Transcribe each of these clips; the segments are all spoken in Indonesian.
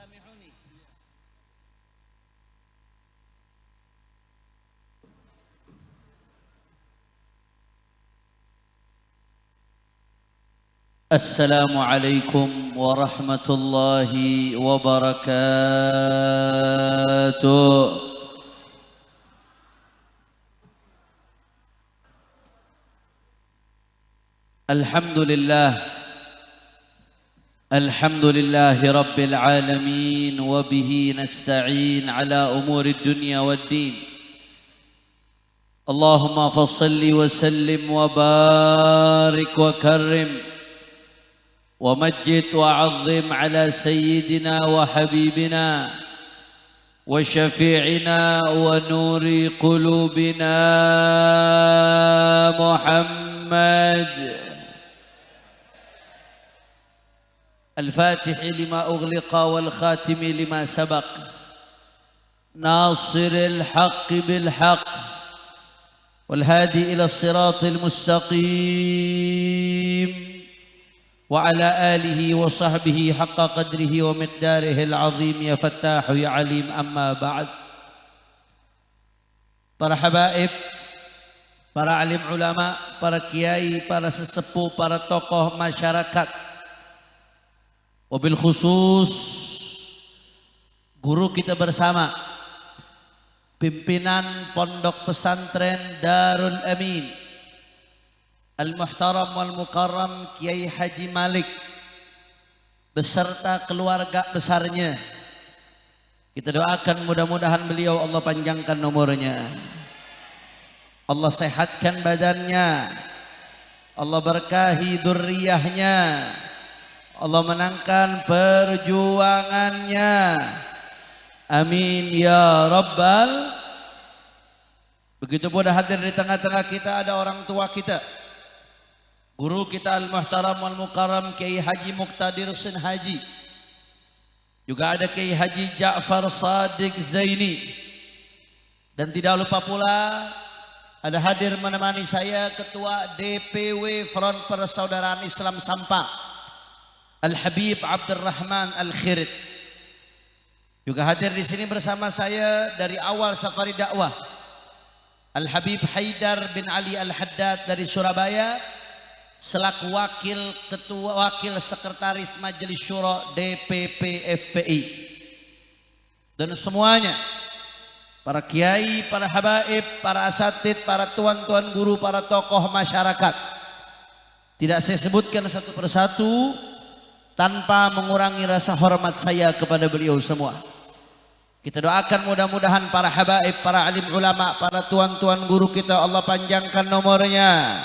سامحوني. السلام عليكم ورحمة الله وبركاته. الحمد لله رب العالمين، وبه نستعين على أمور الدنيا والدين. اللهم فصل وسلم وبارك وكرم ومجد وعظم على سيدنا وحبيبنا وشفيعنا ونور قلوبنا محمد الفاتح لما أغلق والخاتم لما سبق، ناصر الحق بالحق والهادي إلى الصراط المستقيم، وعلى آله وصحبه حق قدره ومقداره العظيم. يا فتاح يا عليم. أما بعد. Para habaib, para alim ulama, para kiai, para sesepuh, para tokoh masyarakat, wabil khusus guru kita bersama, pimpinan Pondok Pesantren Darul Amin, Al-Muhtaram wal Mukarram Kiai Haji Malik beserta keluarga besarnya. Kita doakan mudah-mudahan beliau Allah panjangkan umurnya, Allah sehatkan badannya, Allah berkahi dzurriyyahnya, Allah menangkan perjuangannya. Amin ya rabbal. Begitu pula hadir di tengah-tengah kita ada orang tua kita, guru kita Al-Muhtaram wal Mukarram Kiai Haji Muqtadir Sin Haji. Juga ada Kiai Haji Ja'far Sadiq Zaini. Dan tidak lupa pula ada hadir menemani saya Ketua DPW Front Persaudaraan Islam Sampang, Al-Habib Abdurrahman Al-Khirit. Juga hadir di sini bersama saya dari awal safari dakwah, Al-Habib Haidar bin Ali Al-Haddad dari Surabaya selaku wakil sekretaris Majelis Syuro DPP FPI. Dan semuanya, para kiai, para habaib, para asatid, para tuan-tuan guru, para tokoh masyarakat, tidak saya sebutkan satu persatu tanpa mengurangi rasa hormat saya kepada beliau semua. Kita doakan mudah-mudahan para habaib, para alim ulama, para tuan-tuan guru kita Allah panjangkan nomornya,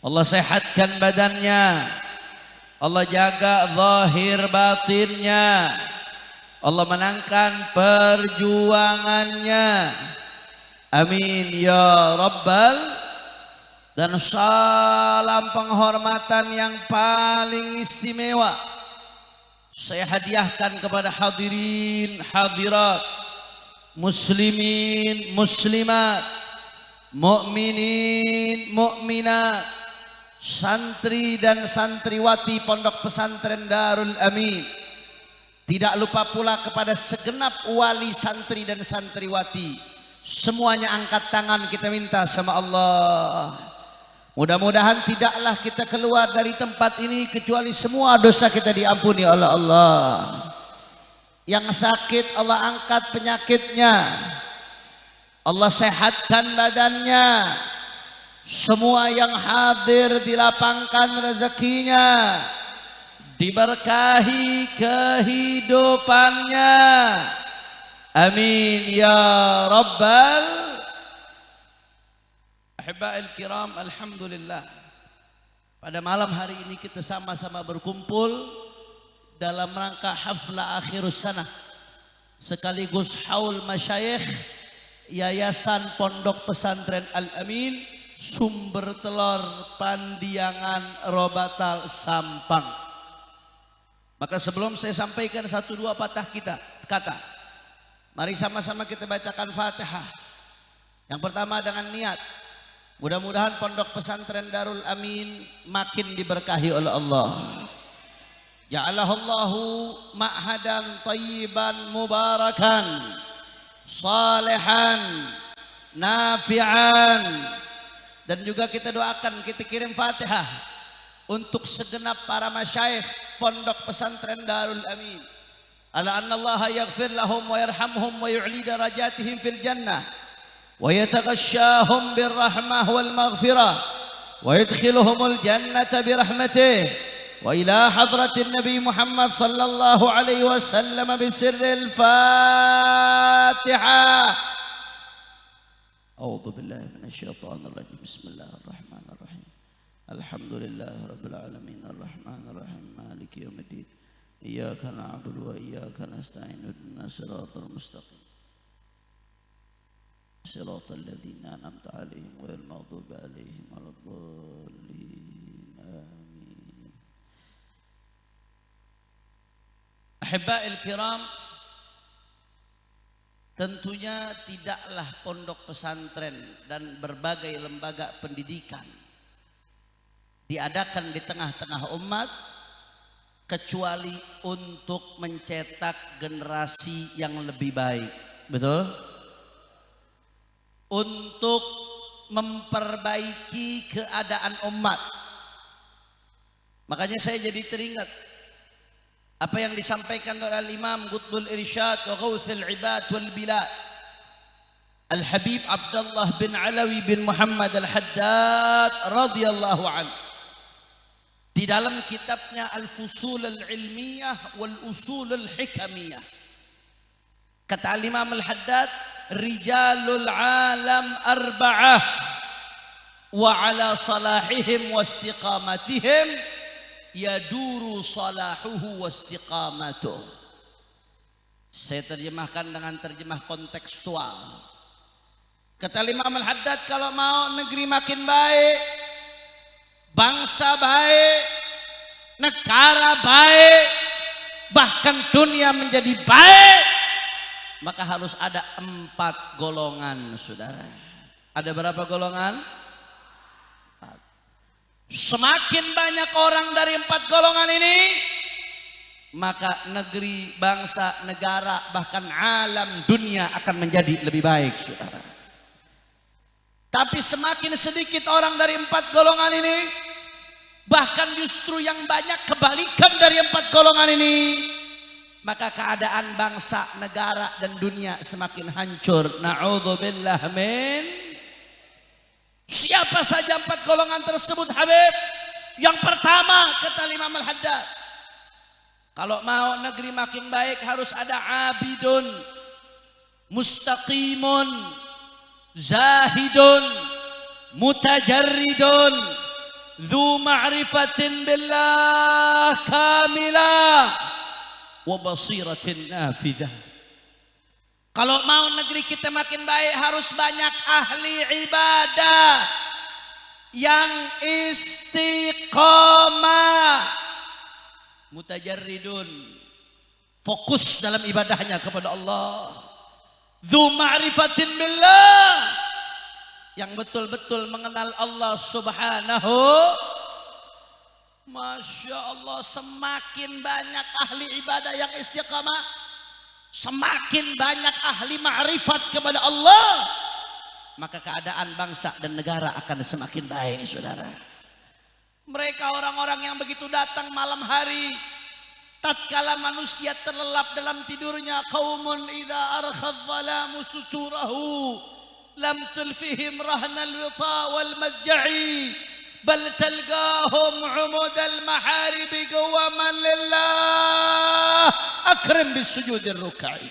Allah sehatkan badannya, Allah jaga zahir batinnya, Allah menangkan perjuangannya. Amin ya rabbal. Dan salam penghormatan yang paling istimewa saya hadiahkan kepada hadirin hadirat, muslimin muslimat, mukminin mukminat, santri dan santriwati Pondok Pesantren Darul Amin. Tidak lupa pula kepada segenap wali santri dan santriwati, semuanya angkat tangan kita minta sama Allah. Mudah-mudahan tidaklah kita keluar dari tempat ini kecuali semua dosa kita diampuni oleh Allah. Yang sakit Allah angkat penyakitnya, Allah sehatkan badannya. Semua yang hadir dilapangkan rezekinya, diberkahi kehidupannya. Amin ya rabbal. Ahiba'il kiram, alhamdulillah, pada malam hari ini kita sama-sama berkumpul dalam rangka hafla akhirus sanah sekaligus haul masyayikh Yayasan Pondok Pesantren Al-Amin Sumber Telor Pandiangan Robatal Sampang. Maka sebelum saya sampaikan satu dua patah kata, mari sama-sama kita bacakan Fatihah. Yang pertama dengan niat mudah-mudahan Pondok Pesantren Darul Amin makin diberkahi oleh Allah. Ja'alahu ma'hadan tayyiban mubarakan salihan nafi'an. Dan juga kita doakan, kita kirim Fatihah untuk segenap para masyayikh pondok pesantren Darul Amin. Ala anna Allah yaghfir lahum wa yarhamhum wa yu'li darajatihim fil jannah wa yataghashshahum birrahmah wal maghfirah wa yadkhiluhumul jannata birahmatih. وإلى حضرة النبي محمد صلى الله عليه وسلم بسر الفاتحة. أعوذ بالله من الشيطان الرجيم. بسم الله الرحمن الرحيم. الحمد لله رب العالمين الرحمن الرحيم مالك يوم الدين إياك نعبد وإياك نستعين اهدنا الصراط المستقيم صراط الذين أنعمت عليهم غير المغضوب عليهم ولا الضالين. Ahibba'il kiram, tentunya tidaklah pondok pesantren dan berbagai lembaga pendidikan diadakan di tengah-tengah umat kecuali untuk mencetak generasi yang lebih baik. Betul? Untuk memperbaiki keadaan umat. Makanya saya jadi teringat apa yang disampaikan oleh Imam Qutbul Irsyad wa Ghawthul Ibad wal Bilad Al-Habib Abdullah bin Alawi bin Muhammad Al-Haddad radhiyallahu anhu di dalam kitabnya Al-Fusul Al-Ilmiyah wal Usul Al-Hikamiyah. Kata Imam Al-Haddad, rijalul alam arba'ah wa ala salahihim wa istiqamatihim yaduru salahuhu wa istiqamatuh. Saya terjemahkan dengan terjemah kontekstual. Kata Imam Al-Haddad, kalau mau negeri makin baik, bangsa baik, negara baik, bahkan dunia menjadi baik, maka harus ada 4 golongan, saudara. Ada berapa golongan? Semakin banyak orang dari 4 golongan ini, maka negeri, bangsa, negara, bahkan alam dunia akan menjadi lebih baik, saudara. Tapi semakin sedikit orang dari 4 golongan ini, bahkan justru yang banyak kebalikan dari 4 golongan ini, maka keadaan bangsa, negara, dan dunia semakin hancur. Na'udzubillah min. Siapa saja 4 golongan tersebut, Habib? Yang pertama, kata Imam Al-Haddad, kalau mau negeri makin baik harus ada abidun, mustaqimun, zahidun, mutajarridun, dhu ma'rifatin billah kamilah, wa basiratin nafidah. Kalau mau negeri kita makin baik harus banyak ahli ibadah yang istiqamah, mutajarridun, fokus dalam ibadahnya kepada Allah, dzu ma'rifatin billah, yang betul-betul mengenal Allah Subhanahu. Masya Allah, semakin banyak ahli ibadah yang istiqamah, semakin banyak ahli ma'rifat kepada Allah, maka keadaan bangsa dan negara akan semakin baik, saudara. Mereka orang-orang yang begitu datang malam hari, tatkala manusia terlelap dalam tidurnya, qaumun idza arkhadh dhalamu suturahu lam tulfihim rahnal wita wal madja'i bal talqahum umudal maharibi qawaman lillah akrim bisujudir rukai.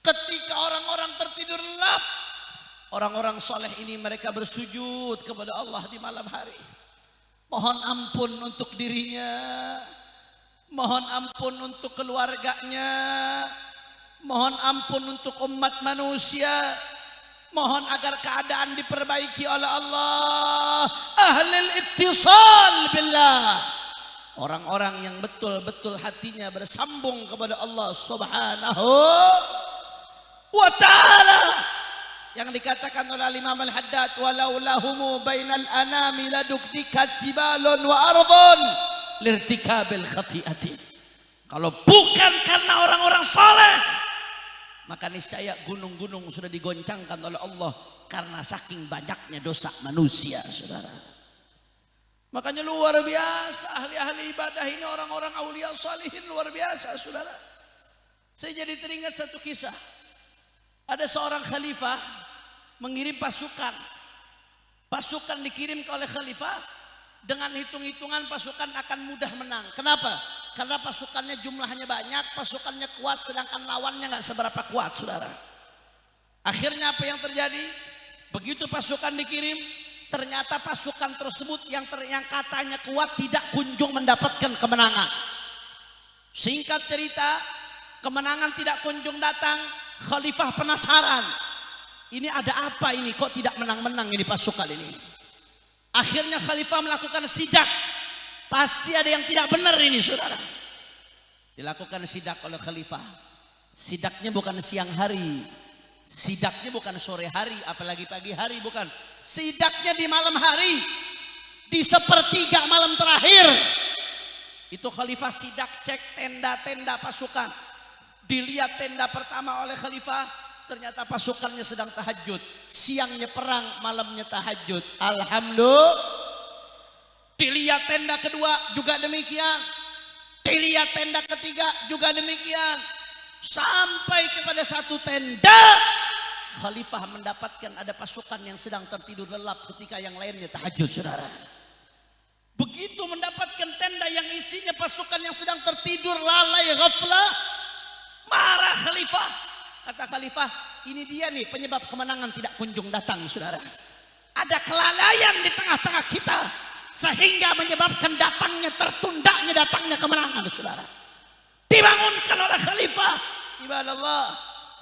Ketika orang-orang tertidur lelap, orang-orang soleh ini mereka bersujud kepada Allah di malam hari. Mohon ampun untuk dirinya, mohon ampun untuk keluarganya, mohon ampun untuk umat manusia, mohon agar keadaan diperbaiki oleh Allah. Ahlul ittisal billah, orang-orang yang betul-betul hatinya bersambung kepada Allah Subhanahu wa ta'ala, yang dikatakan oleh Imam Al-Haddad, walau lahumu bainal anami ladukdikat jibalun wa ardun lirtikabil khati'ati. Kalau bukan karena orang-orang soleh, maka niscaya gunung-gunung sudah digoncangkan oleh Allah karena saking banyaknya dosa manusia, saudara. Makanya luar biasa ahli-ahli ibadah ini, orang-orang aulia salihin luar biasa, saudara. Saya jadi teringat satu kisah. Ada seorang khalifah mengirim pasukan. Pasukan dikirim oleh khalifah dengan hitung-hitungan pasukan akan mudah menang. Kenapa? Karena pasukannya jumlahnya banyak, pasukannya kuat, sedangkan lawannya nggak seberapa kuat, saudara. Akhirnya apa yang terjadi? Begitu pasukan dikirim, ternyata pasukan tersebut yang katanya kuat tidak kunjung mendapatkan kemenangan. Singkat cerita, kemenangan tidak kunjung datang. Khalifah penasaran, ini ada apa ini, kok tidak menang-menang ini pasukan ini. Akhirnya khalifah melakukan sidak. Pasti ada yang tidak benar ini, saudara. Dilakukan sidak oleh khalifah. Sidaknya bukan siang hari, sidaknya bukan sore hari, apalagi pagi hari, bukan. Sidaknya di malam hari, di sepertiga malam terakhir. Itu khalifah sidak, cek tenda-tenda pasukan. Dilihat tenda pertama oleh khalifah, ternyata pasukannya sedang tahajud. Siangnya perang, malamnya tahajud. Alhamdulillah. Dilihat tenda kedua juga demikian. Dilihat tenda ketiga juga demikian. Sampai kepada satu tenda, khalifah mendapatkan ada pasukan yang sedang tertidur lelap ketika yang lainnya tahajud, saudara. Begitu mendapatkan tenda yang isinya pasukan yang sedang tertidur lalai ghaflah, marah khalifah. Kata khalifah, ini dia nih penyebab kemenangan tidak kunjung datang, saudara. Ada kelalaian di tengah-tengah kita sehingga menyebabkan tertundanya datangnya kemenangan, saudara. Dibangunkan oleh khalifah, ibadallah.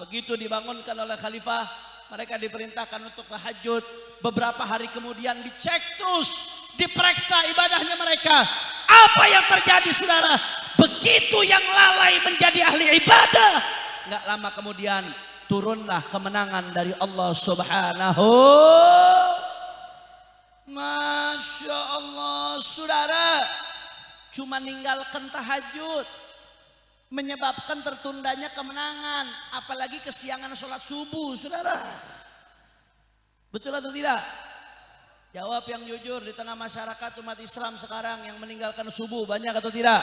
Begitu dibangunkan oleh khalifah, mereka diperintahkan untuk tahajud. Beberapa hari kemudian dicek terus, diperiksa ibadahnya mereka. Apa yang terjadi, saudara? Begitu yang lalai menjadi ahli ibadah, nggak lama kemudian turunlah kemenangan dari Allah Subhanahu. Masya Allah, saudara. Cuma ninggalkan tahajud menyebabkan tertundanya kemenangan, apalagi kesiangan sholat subuh, saudara. Betul atau tidak? Jawab yang jujur. Di tengah masyarakat umat Islam sekarang yang meninggalkan subuh banyak atau tidak?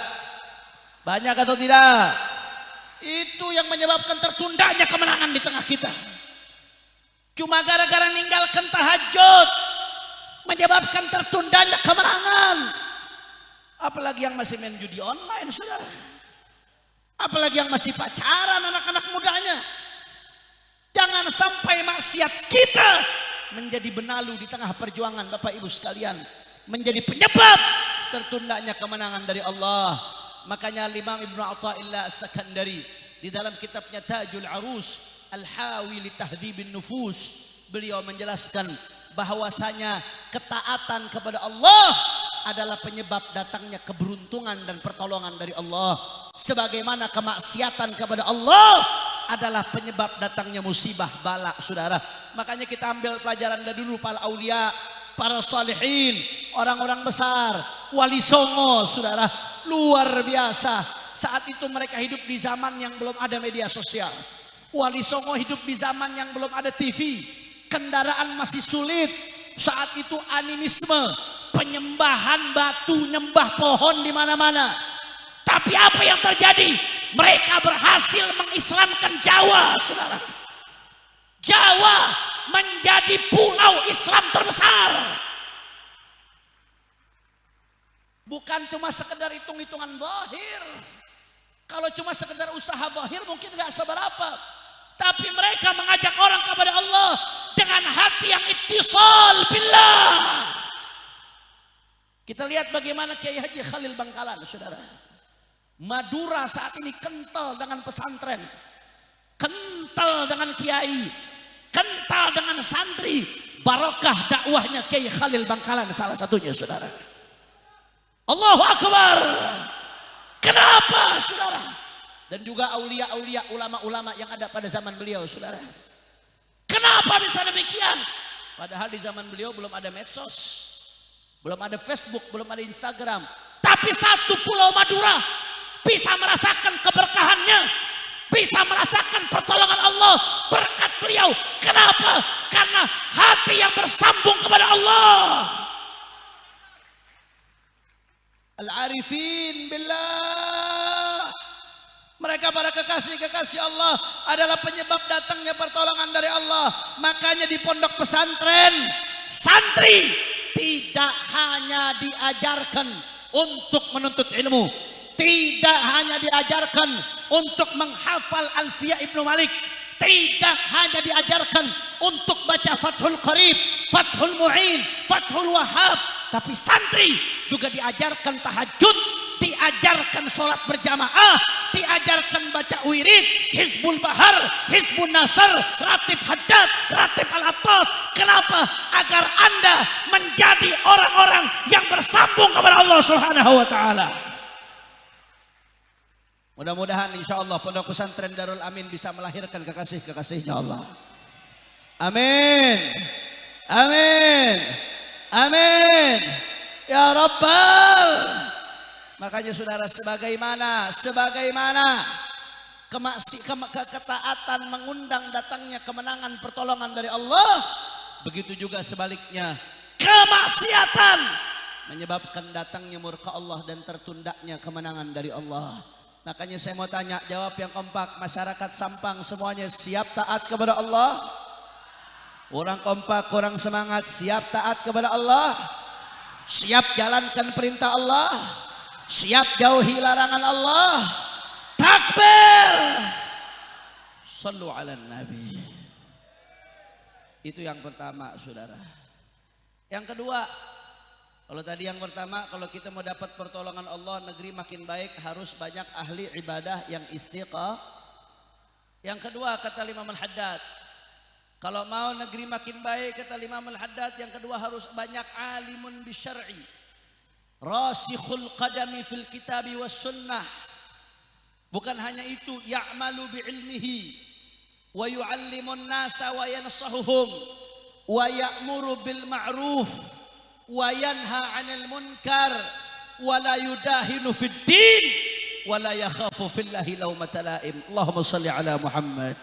Banyak atau tidak? Itu yang menyebabkan tertundanya kemenangan di tengah kita. Cuma gara-gara meninggalkan tahajud menyebabkan tertundanya kemenangan. Apalagi yang masih main judi online, saudara. Apalagi yang masih pacaran anak-anak mudanya. Jangan sampai maksiat kita menjadi benalu di tengah perjuangan, Bapak Ibu sekalian, menjadi penyebab tertundanya kemenangan dari Allah. Makanya Imam Ibnu Athaillah As-Sakandari di dalam kitabnya Tajul Arus Al-Hawi li Tahdhibin Nufus, beliau menjelaskan bahwasanya ketaatan kepada Allah adalah penyebab datangnya keberuntungan dan pertolongan dari Allah, sebagaimana kemaksiatan kepada Allah adalah penyebab datangnya musibah bala, saudara. Makanya kita ambil pelajaran dari dulu para aulia, para salihin, orang-orang besar, wali songo, saudara, luar biasa. Saat itu mereka hidup di zaman yang belum ada media sosial. Wali songo hidup di zaman yang belum ada TV, kendaraan masih sulit. Saat itu animisme, penyembahan batu, nyembah pohon di mana-mana. Tapi apa yang terjadi? Mereka berhasil mengislamkan Jawa, saudara. Jawa menjadi pulau Islam terbesar. Bukan cuma sekedar hitung-hitungan zahir. Kalau cuma sekedar usaha zahir mungkin gak seberapa. Tapi mereka mengajak orang kepada Allah dengan hati yang ittisal billah. Kita lihat bagaimana Kiai Haji Khalil Bangkalan, saudara. Madura saat ini kental dengan pesantren, kental dengan kiai, kental dengan santri. Barokah dakwahnya Kiai Khalil Bangkalan salah satunya, saudara. Allahu Akbar. Kenapa, saudara? Dan juga aulia-aulia, ulama-ulama yang ada pada zaman beliau, saudara. Kenapa bisa demikian? Padahal di zaman beliau belum ada medsos, belum ada Facebook, belum ada Instagram. Tapi satu pulau Madura bisa merasakan keberkahannya, bisa merasakan pertolongan Allah berkat beliau. Kenapa? Karena hati yang bersambung kepada Allah. Al-arifin billah, mereka para kekasih-kekasih Allah adalah penyebab datangnya pertolongan dari Allah. Makanya di pondok pesantren, santri tidak hanya diajarkan untuk menuntut ilmu, tidak hanya diajarkan untuk menghafal Alfiyah Ibnu Malik, tidak hanya diajarkan untuk baca Fathul Qarib, Fathul Mu'in, Fathul Wahhab, tapi santri juga diajarkan tahajud, diajarkan sholat berjamaah, diajarkan baca wirid, Hizbul Bahar, Hizbun Nasr, Ratib Haddad, Ratib Al-Attas. Kenapa? Agar Anda menjadi orang-orang yang bersambung kepada Allah Subhanahu wa taala. Mudah-mudahan insya Allah pondok pesantren Darul Amin bisa melahirkan kekasih-kekasihnya Allah. Amin. Amin. Amin. Ya Rabbal. Makanya saudara, sebagaimana ketaatan mengundang datangnya kemenangan pertolongan dari Allah, begitu juga sebaliknya kemaksiatan menyebabkan datangnya murka Allah dan tertundanya kemenangan dari Allah. Makanya saya mau tanya, jawab yang kompak. Masyarakat Sampang semuanya siap taat kepada Allah? Orang kompak, kurang semangat. Siap taat kepada Allah? Siap jalankan perintah Allah? Siap jauhi larangan Allah? Takbir! Sallu ala Nabi. Itu yang pertama, saudara. Yang kedua, kalau tadi yang pertama, kalau kita mau dapat pertolongan Allah, negeri makin baik, harus banyak ahli ibadah yang istiqamah. Yang kedua, kata Imam Al-Haddad, kalau mau negeri makin baik, kata Imam Al-Haddad, yang kedua harus banyak alimun bisyar'i, rasikhul qadami fil kitabi was sunnah. Bukan hanya itu, ya'malu bi'ilmihi wa yu'allimun nasa wa yansahuhum wa ya'muru bil ma'ruf wa yanha 'anil munkar wa la yudahinu fid din wa la yakhafu fillahi laumata laim. Allahumma shalli ala Muhammad.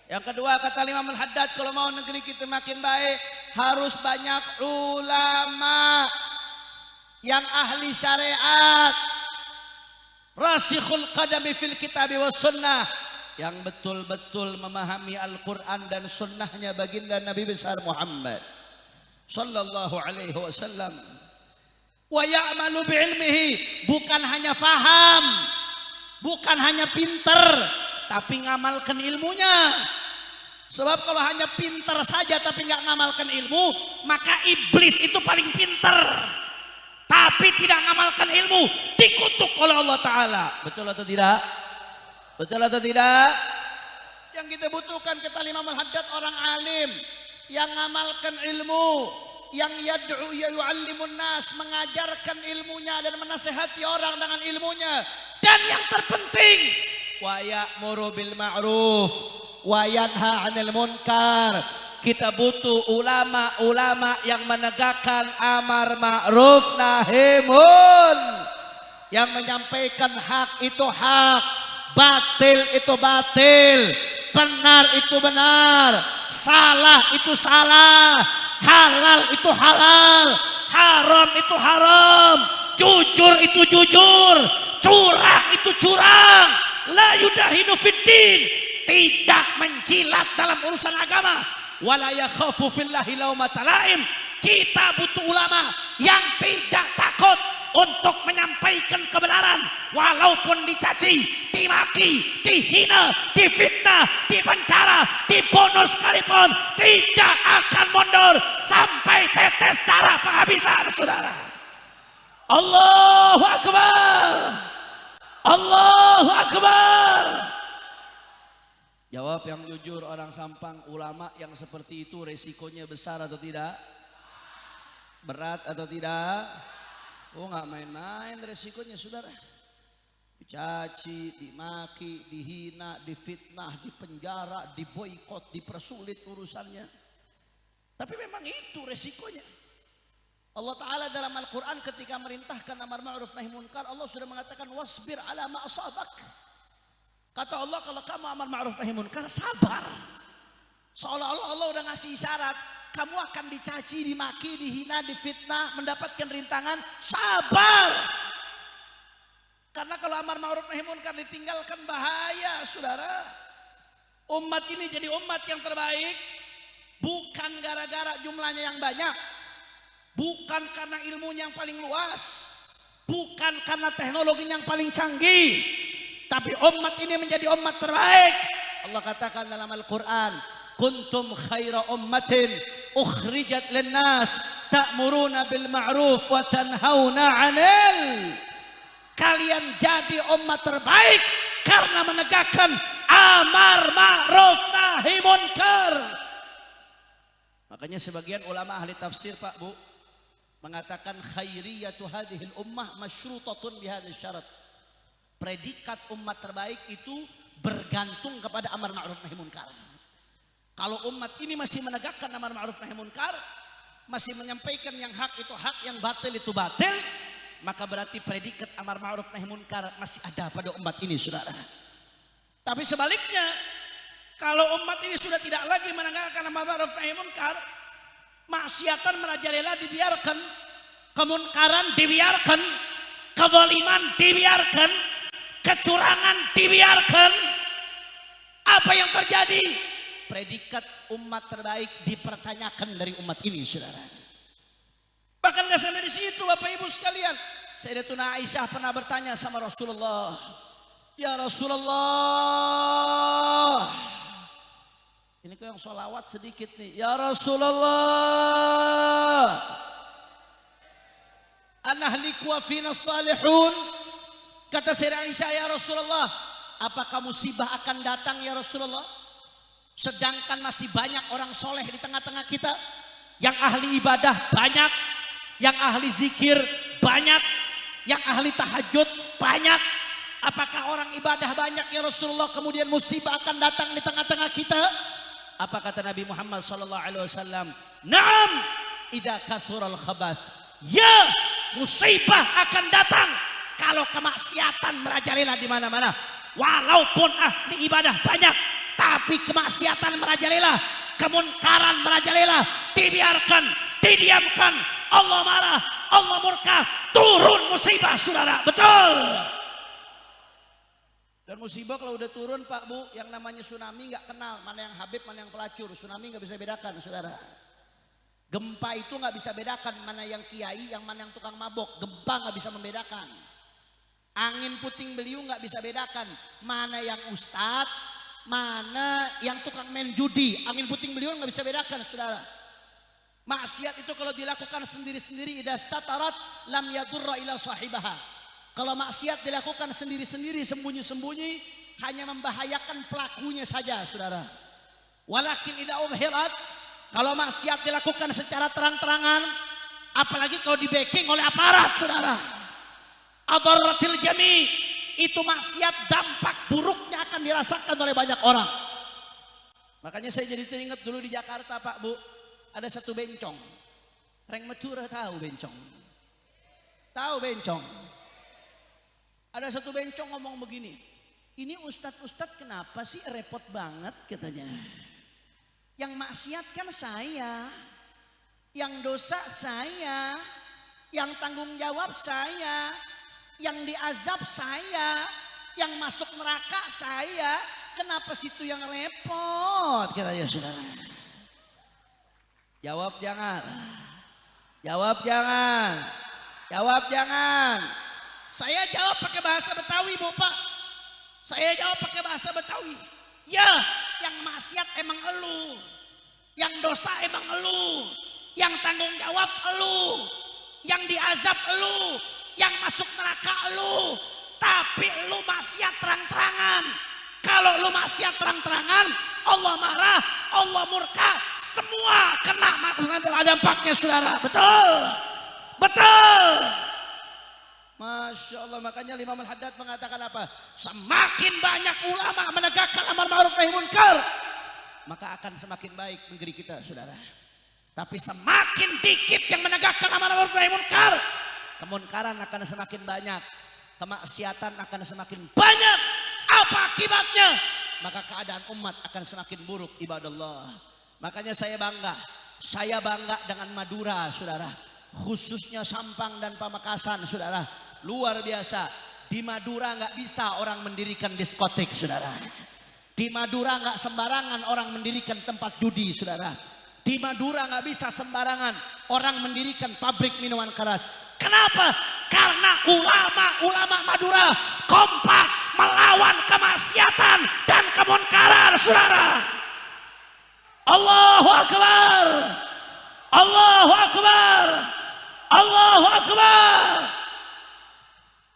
Yang kedua, kata Imam Al-Haddad, kalau mau negeri kita makin baik, harus banyak ulama yang ahli syariat, rasikhul qadami fil kitabi was sunnah, yang betul-betul memahami Al-Quran dan sunnahnya baginda Nabi besar Muhammad sallallahu alaihi wasallam. Wa ya'malu bi'ilmihi, bukan hanya faham, bukan hanya pinter, tapi ngamalkan ilmunya. Sebab kalau hanya pinter saja tapi nggak ngamalkan ilmu, maka iblis itu paling pinter, tapi tidak ngamalkan ilmu, dikutuk oleh Allah Ta'ala. Betul atau tidak? Betul atau tidak? Yang kita butuhkan, kata Imam Al-Haddad, orang alim yang ngamalkan ilmu, yang yad'u yu'allimun nas, mengajarkan ilmunya dan menasihati orang dengan ilmunya. Dan yang terpenting, wa ya'muru bil ma'ruf wa yanha 'anil munkar. Kita butuh ulama-ulama yang menegakkan amar ma'ruf nahi munkar, yang menyampaikan hak itu hak, batil itu batil, benar itu benar, salah itu salah, halal itu halal, haram itu haram, jujur itu jujur, curang itu curang. La yudahinu fiddin, tidak menjilat dalam urusan agama. Wala yakhafu fillahi laumata laim. Kita butuh ulama yang tidak takut untuk menyampaikan kebenaran, walaupun dicaci, dimaki, dihina, difitnah, dipenjara, dibunuh sekalipun, tidak akan mundur sampai tetes darah penghabisan, saudara. Allahu Akbar, Allahu Akbar. Jawab yang jujur orang Sampang, ulama yang seperti itu resikonya besar atau tidak? Berat atau tidak? Oh, nggak main-main resikonya, saudara. Dicaci, dimaki, dihina, difitnah, dipenjara, diboikot, dipersulit urusannya. Tapi memang itu resikonya. Allah Ta'ala dalam Al-Quran ketika merintahkan amar ma'ruf nahi munkar, Allah sudah mengatakan wasbir ala ma asabak. Kata Allah, kalau kamu amar ma'ruf nahi munkar, sabar. Seolah-olah Allah udah ngasih isyarat, kamu akan dicaci, dimaki, dihina, difitnah, mendapatkan rintangan, sabar. Karena kalau amar ma'ruf nahi munkar ditinggalkan bahaya, saudara. Umat ini jadi umat yang terbaik bukan gara-gara jumlahnya yang banyak, bukan karena ilmunya yang paling luas, bukan karena teknologi yang paling canggih, tapi umat ini menjadi umat terbaik. Allah katakan dalam Al-Quran, kuntum khaira ummatin ukhrijat linnas ta'muruna bil ma'ruf wa tanhauna 'anil. Kalian jadi umat terbaik karena menegakkan amar ma'ruf nahi munkar. Makanya sebagian ulama ahli tafsir Pak Bu mengatakan khairiyatu hadhil ummah masyrutatun bihadzal syarat. Predikat umat terbaik itu bergantung kepada amar ma'ruf nahi munkar. Kalau umat ini masih menegakkan amar ma'ruf nahi munkar, masih menyampaikan yang hak itu hak, yang batil itu batil, maka berarti predikat amar ma'ruf nahi munkar masih ada pada umat ini, saudara. Tapi sebaliknya, kalau umat ini sudah tidak lagi menegakkan amar ma'ruf nahi munkar, maksiatan merajalela dibiarkan, kemunkaran dibiarkan, kezaliman dibiarkan, kecurangan dibiarkan. Apa yang terjadi? Predikat umat terbaik dipertanyakan dari umat ini, saudara. Bahkan gak sampai di situ, Bapak Ibu sekalian. Sayyidatuna Aisyah pernah bertanya sama Rasulullah, ya Rasulullah, ini kok yang sholawat sedikit nih. Ya Rasulullah, anahliku wa fina salihun. Kata Sayyidatuna Aisyah, ya Rasulullah, apakah musibah akan datang ya Rasulullah? Sedangkan masih banyak orang soleh di tengah-tengah kita, yang ahli ibadah banyak, yang ahli zikir banyak, yang ahli tahajud banyak. Apakah orang ibadah banyak ya Rasulullah, kemudian musibah akan datang di tengah-tengah kita? Apa kata Nabi Muhammad SAW? Naam, idza kathural khabath. Ya, musibah akan datang kalau kemaksiatan merajalela di mana-mana. Walaupun ahli ibadah banyak, tapi kemaksiatan merajalela, kemunkaran merajalela, dibiarkan, didiamkan, Allah marah, Allah murka, turun musibah, saudara. Betul. Dan musibah kalau udah turun Pak Bu, yang namanya tsunami nggak kenal mana yang Habib, mana yang pelacur. Tsunami nggak bisa bedakan, saudara. Gempa itu nggak bisa bedakan mana yang kiai, yang mana yang tukang mabok. Gempa nggak bisa membedakan. Angin puting beliung nggak bisa bedakan mana yang ustadz, mana yang tukang main judi. Angin puting beliung nggak bisa bedakan, saudara. Maksiat itu kalau dilakukan sendiri-sendiri, idza statarat lam yadurra ila sahibaha. Kalau maksiat dilakukan sendiri-sendiri, sembunyi-sembunyi, hanya membahayakan pelakunya saja, saudara. Walakin idza ubhirat, kalau maksiat dilakukan secara terang-terangan, apalagi kalau di backing oleh aparat, saudara, adarratil jami, itu maksiat dampak buruknya akan dirasakan oleh banyak orang. Makanya saya jadi teringat dulu di Jakarta Pak Bu, ada satu bencong. Reng Madura tahu bencong? Tahu bencong? Ada satu bencong ngomong begini, ini ustadz-ustadz kenapa sih repot banget katanya. Yang maksiat kan saya, yang dosa saya, yang tanggung jawab saya, yang diazab saya, yang masuk neraka saya. Kenapa situ yang repot katanya, saudara. Jawab jangan. Jawab jangan. Jawab jangan. Saya jawab pakai bahasa Betawi, Bu Pak. Saya jawab pakai bahasa Betawi. Ya, yang maksiat emang elu. Yang dosa emang elu. Yang tanggung jawab elu. Yang diazab elu. Yang masuk neraka elu. Tapi elu maksiat terang-terangan. Kalau lu maksiat terang-terangan, Allah marah, Allah murka, semua kena dampaknya, saudara. Betul. Betul. Masya Allah, makanya Imam Al-Haddad mengatakan apa? Semakin banyak ulama menegakkan amar ma'ruf nahi munkar, maka akan semakin baik negeri kita, saudara. Tapi semakin dikit yang menegakkan amar ma'ruf nahi munkar, kemunkaran akan semakin banyak, kemaksiatan akan semakin banyak. Apa akibatnya? Maka keadaan umat akan semakin buruk, ibadallah. Makanya saya bangga dengan Madura, saudara. Khususnya Sampang dan Pamekasan, saudara. Luar biasa. Di Madura nggak bisa orang mendirikan diskotik, saudara. Di Madura nggak sembarangan orang mendirikan tempat judi, saudara. Di Madura nggak bisa sembarangan orang mendirikan pabrik minuman keras. Kenapa? Karena ulama Madura kompak melawan kemaksiatan dan kemunkaran, saudara. Allahu Akbar, Allahu Akbar, Allahu Akbar.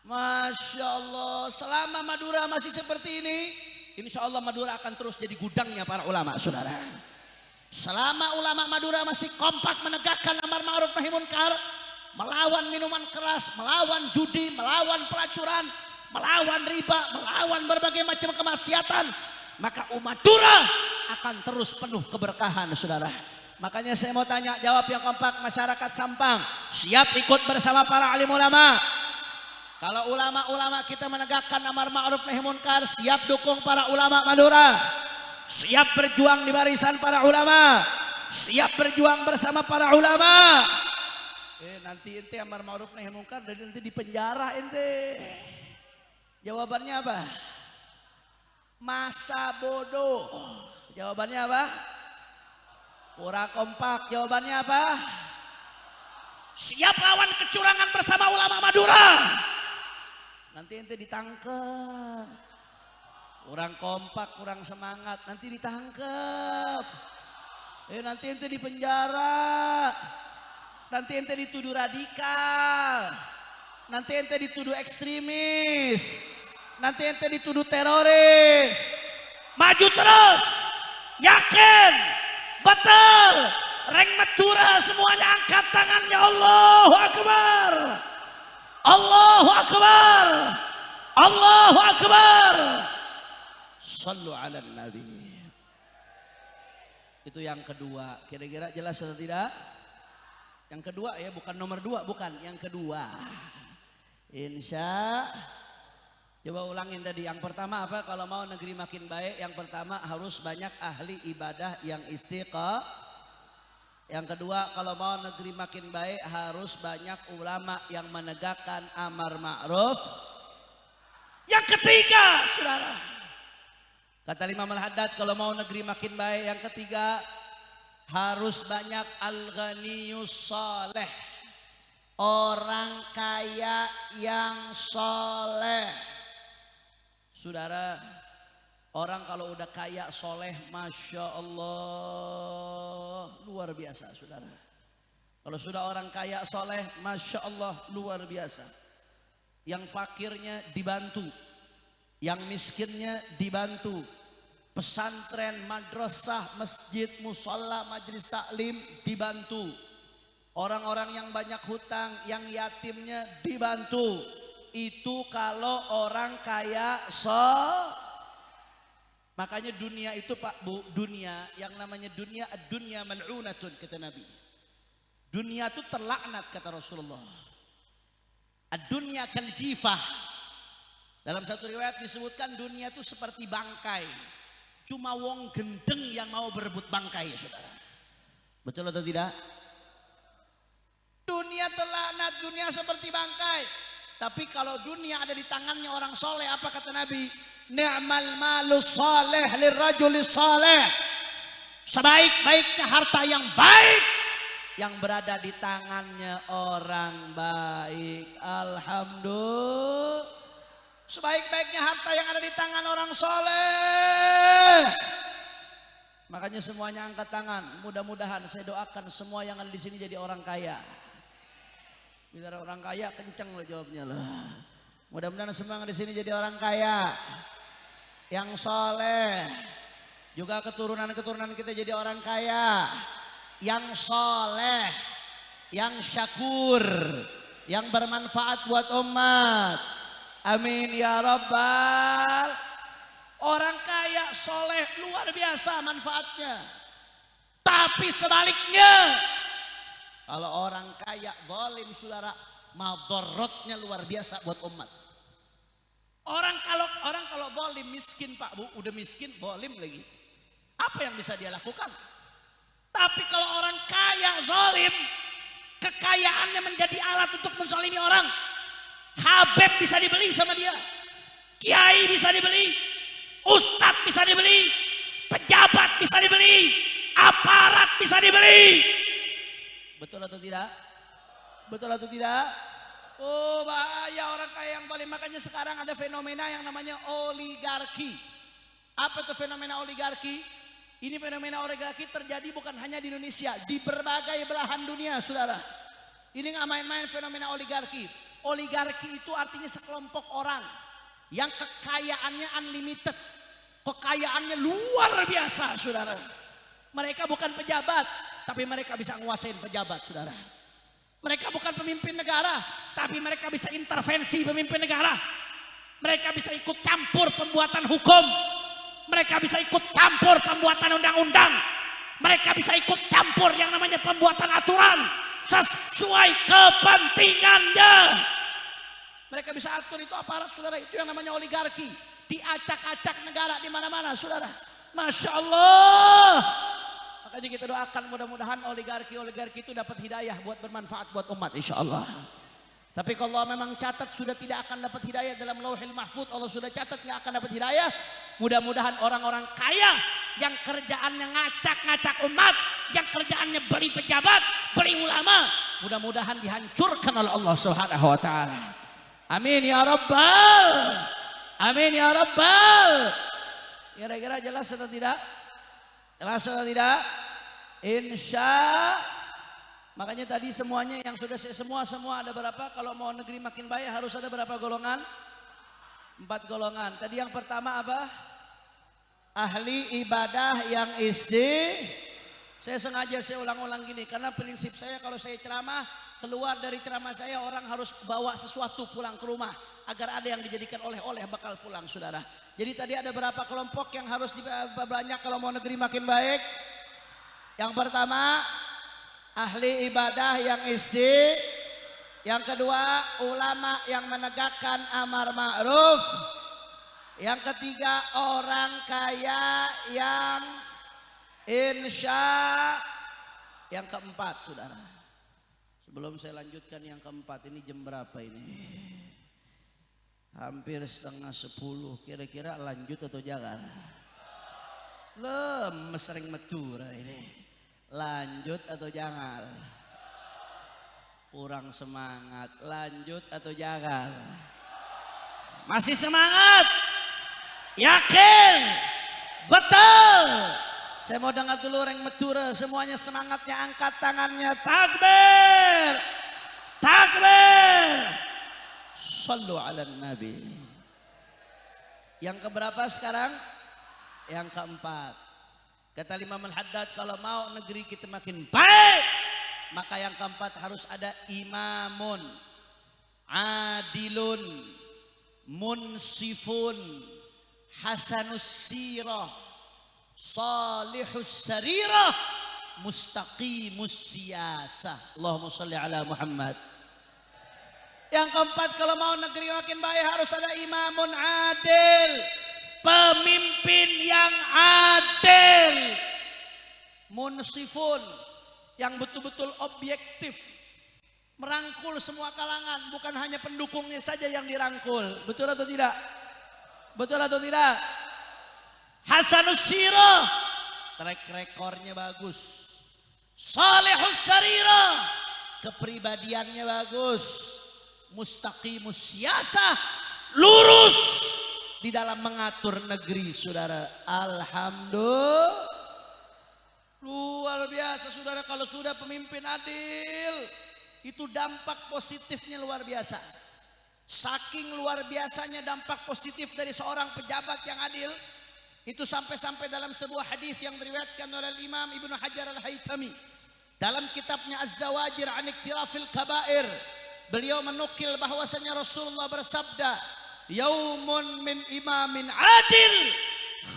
Masya Allah, selama Madura masih seperti ini, insya Allah Madura akan terus jadi gudangnya para ulama, saudara. Selama ulama Madura masih kompak menegakkan amar ma'ruf nahi munkar, melawan minuman keras, melawan judi, melawan pelacuran, melawan riba, melawan berbagai macam kemaksiatan, maka umat Madura akan terus penuh keberkahan, saudara. Makanya saya mau tanya, jawab yang kompak, masyarakat Sampang siap ikut bersama para alim ulama? Kalau ulama-ulama kita menegakkan amar ma'ruf nahi munkar, siap dukung para ulama Madura? Siap berjuang di barisan para ulama? Siap berjuang bersama para ulama? Nanti ente amar ma'ruf nahi munkar dan nanti di penjara ente. Jawabannya apa? Masa bodoh. Jawabannya apa? Kurang kompak. Jawabannya apa? Siap lawan kecurangan bersama ulama Madura? Nanti ente ditangkap. Kurang kompak, kurang semangat, nanti ditangkap. Nanti ente di penjara. Nanti ente dituduh radikal. Nanti ente dituduh ekstremis. Nanti ente dituduh teroris. Maju terus. Yakin. Betul. Reng Madura semuanya angkat tangannya. Allahu Akbar. Allahu Akbar. Allahu Akbar. Sallu ala Nabi. Itu yang kedua. Kira-kira jelas atau tidak? Yang kedua ya, bukan nomor 2, bukan. Yang kedua. Insya. Coba ulangin tadi. Yang pertama apa? Kalau mau negeri makin baik, yang pertama harus banyak ahli ibadah yang istiqamah. Yang kedua, kalau mau negeri makin baik harus banyak ulama yang menegakkan amar ma'ruf. Yang ketiga, saudara, kata Imam Al-Haddad, kalau mau negeri makin baik, yang ketiga harus banyak al-ghaniyus saleh, orang kaya yang soleh. Saudara, orang kalau udah kaya soleh, Masya Allah, luar biasa, saudara. Kalau sudah orang kaya soleh, Masya Allah, luar biasa. Yang fakirnya dibantu, yang miskinnya dibantu. Pesantren, madrasah, masjid, musalla, majelis taklim dibantu. Orang-orang yang banyak hutang, yang yatimnya dibantu. Itu kalau orang kaya Makanya dunia itu Pak Bu, dunia yang namanya dunia, ad-dunya mal'unatun kata Nabi. Dunia itu terlaknat kata Rasulullah. Ad-dunya kal jifah. Dalam satu riwayat disebutkan dunia itu seperti bangkai. Cuma wong gendeng yang mau berebut bangkai, saudara. Betul atau tidak? Dunia terlaknat, dunia seperti bangkai. Tapi kalau dunia ada di tangannya orang soleh, apa kata Nabi? Ni'mal malus saleh lirrajulis saleh. Sebaik-baiknya harta yang baik yang berada di tangannya orang baik. Alhamdulillah. Sebaik-baiknya harta yang ada di tangan orang soleh. Makanya semuanya angkat tangan. Mudah-mudahan saya doakan semua yang ada di sini jadi orang kaya. Bila orang kaya kencang loh jawabnya lah. Mudah-mudahan semua yang di sini jadi orang kaya, yang soleh. Juga keturunan-keturunan kita jadi orang kaya, yang soleh, yang syakur, yang bermanfaat buat umat. Amin ya Rabbal. Orang kaya soleh luar biasa manfaatnya. Tapi sebaliknya, kalau orang kaya zalim saudara, madharatnya luar biasa buat umat. orang kalau zalim miskin Pak Bu, udah miskin zalim lagi. Apa yang bisa dia lakukan? Tapi kalau orang kaya zalim, kekayaannya menjadi alat untuk menzalimi orang. Habib bisa dibeli sama dia, kiai bisa dibeli, ustadz bisa dibeli, pejabat bisa dibeli, aparat bisa dibeli. Betul atau tidak? Betul atau tidak? Oh bahaya orang kaya yang zalim. Makanya sekarang ada fenomena yang namanya oligarki. Apa itu fenomena oligarki? Ini fenomena oligarki terjadi bukan hanya di Indonesia, di berbagai belahan dunia saudara. Ini nggak main-main fenomena oligarki. Oligarki itu artinya sekelompok orang yang kekayaannya unlimited, kekayaannya luar biasa saudara. Mereka bukan pejabat, tapi mereka bisa nguasain pejabat saudara. Mereka bukan pemimpin negara, tapi mereka bisa intervensi pemimpin negara. Mereka bisa ikut campur pembuatan hukum. Mereka bisa ikut campur pembuatan undang-undang. Mereka bisa ikut campur yang namanya pembuatan aturan sesuai kepentingannya. Mereka bisa atur itu aparat saudara, itu yang namanya oligarki. Diacak-acak negara di mana-mana saudara. Masya Allah. Makanya kita doakan mudah-mudahan oligarki itu dapat hidayah buat bermanfaat buat umat insya Allah. Tapi kalau memang catat sudah tidak akan dapat hidayah dalam lauhil mahfud, Allah sudah catat nggak akan dapat hidayah. Mudah-mudahan orang-orang kaya yang kerjaannya ngacak-ngacak umat, yang kerjaannya beli pejabat, beli ulama, mudah-mudahan dihancurkan oleh Allah Subhanahu wa taala. Amin ya rabbal. Amin ya rabbal. Kira-kira jelas atau tidak? Jelas atau tidak? Makanya tadi semuanya yang sudah semua ada berapa? Kalau mau negeri makin baik harus ada berapa golongan? 4 golongan. Tadi yang pertama apa? Ahli ibadah yang Saya sengaja saya ulang-ulang gini karena prinsip saya kalau saya ceramah, keluar dari ceramah saya orang harus bawa sesuatu pulang ke rumah agar ada yang dijadikan oleh-oleh bakal pulang saudara. Jadi tadi ada berapa kelompok yang harus banyak kalau mau negeri makin baik? Yang pertama ahli ibadah yang yang kedua ulama yang menegakkan amar ma'ruf, yang ketiga orang kaya yang yang keempat saudara. Sebelum saya lanjutkan yang keempat, ini jam berapa ini? Hampir setengah 10. Kira-kira lanjut atau jangan? Lemes sering metura ini. Lanjut atau jangan? Kurang semangat. Lanjut atau jangan? Masih semangat? Yakin? Betul? Saya mau dengar dulu orang metura, semuanya semangatnya, angkat tangannya, takbir, takbir. Sallu ala nabi. Yang keberapa sekarang? Yang keempat. Kata Imam Al-Haddad, kalau mau negeri kita makin baik, maka yang keempat harus ada imamun, adilun, munsifun, hasanus sirah, salihus sarirah, mustaqimus siyasah. Allahumma salli ala Muhammad. Yang keempat, kalau mau negeri makin baik harus ada imamun adil, pemimpin yang adil, munsifun, yang betul-betul objektif, merangkul semua kalangan, bukan hanya pendukungnya saja yang dirangkul. Betul atau tidak? Betul atau tidak? Hasanus sirah, track rekornya bagus. Salihus sarirah, kepribadiannya bagus. Mustaqimus siyasah, lurus di dalam mengatur negeri saudara. Alhamdulillah. Luar biasa saudara, kalau sudah pemimpin adil itu dampak positifnya luar biasa. Saking luar biasanya dampak positif dari seorang pejabat yang adil, itu sampai-sampai dalam sebuah hadis yang diriwayatkan oleh Imam Ibnu Hajar Al-Haytami dalam kitabnya Az-Zawajir an Iktirafil Kabair, beliau menukil bahwasanya Rasulullah bersabda, yaumun min imamin adil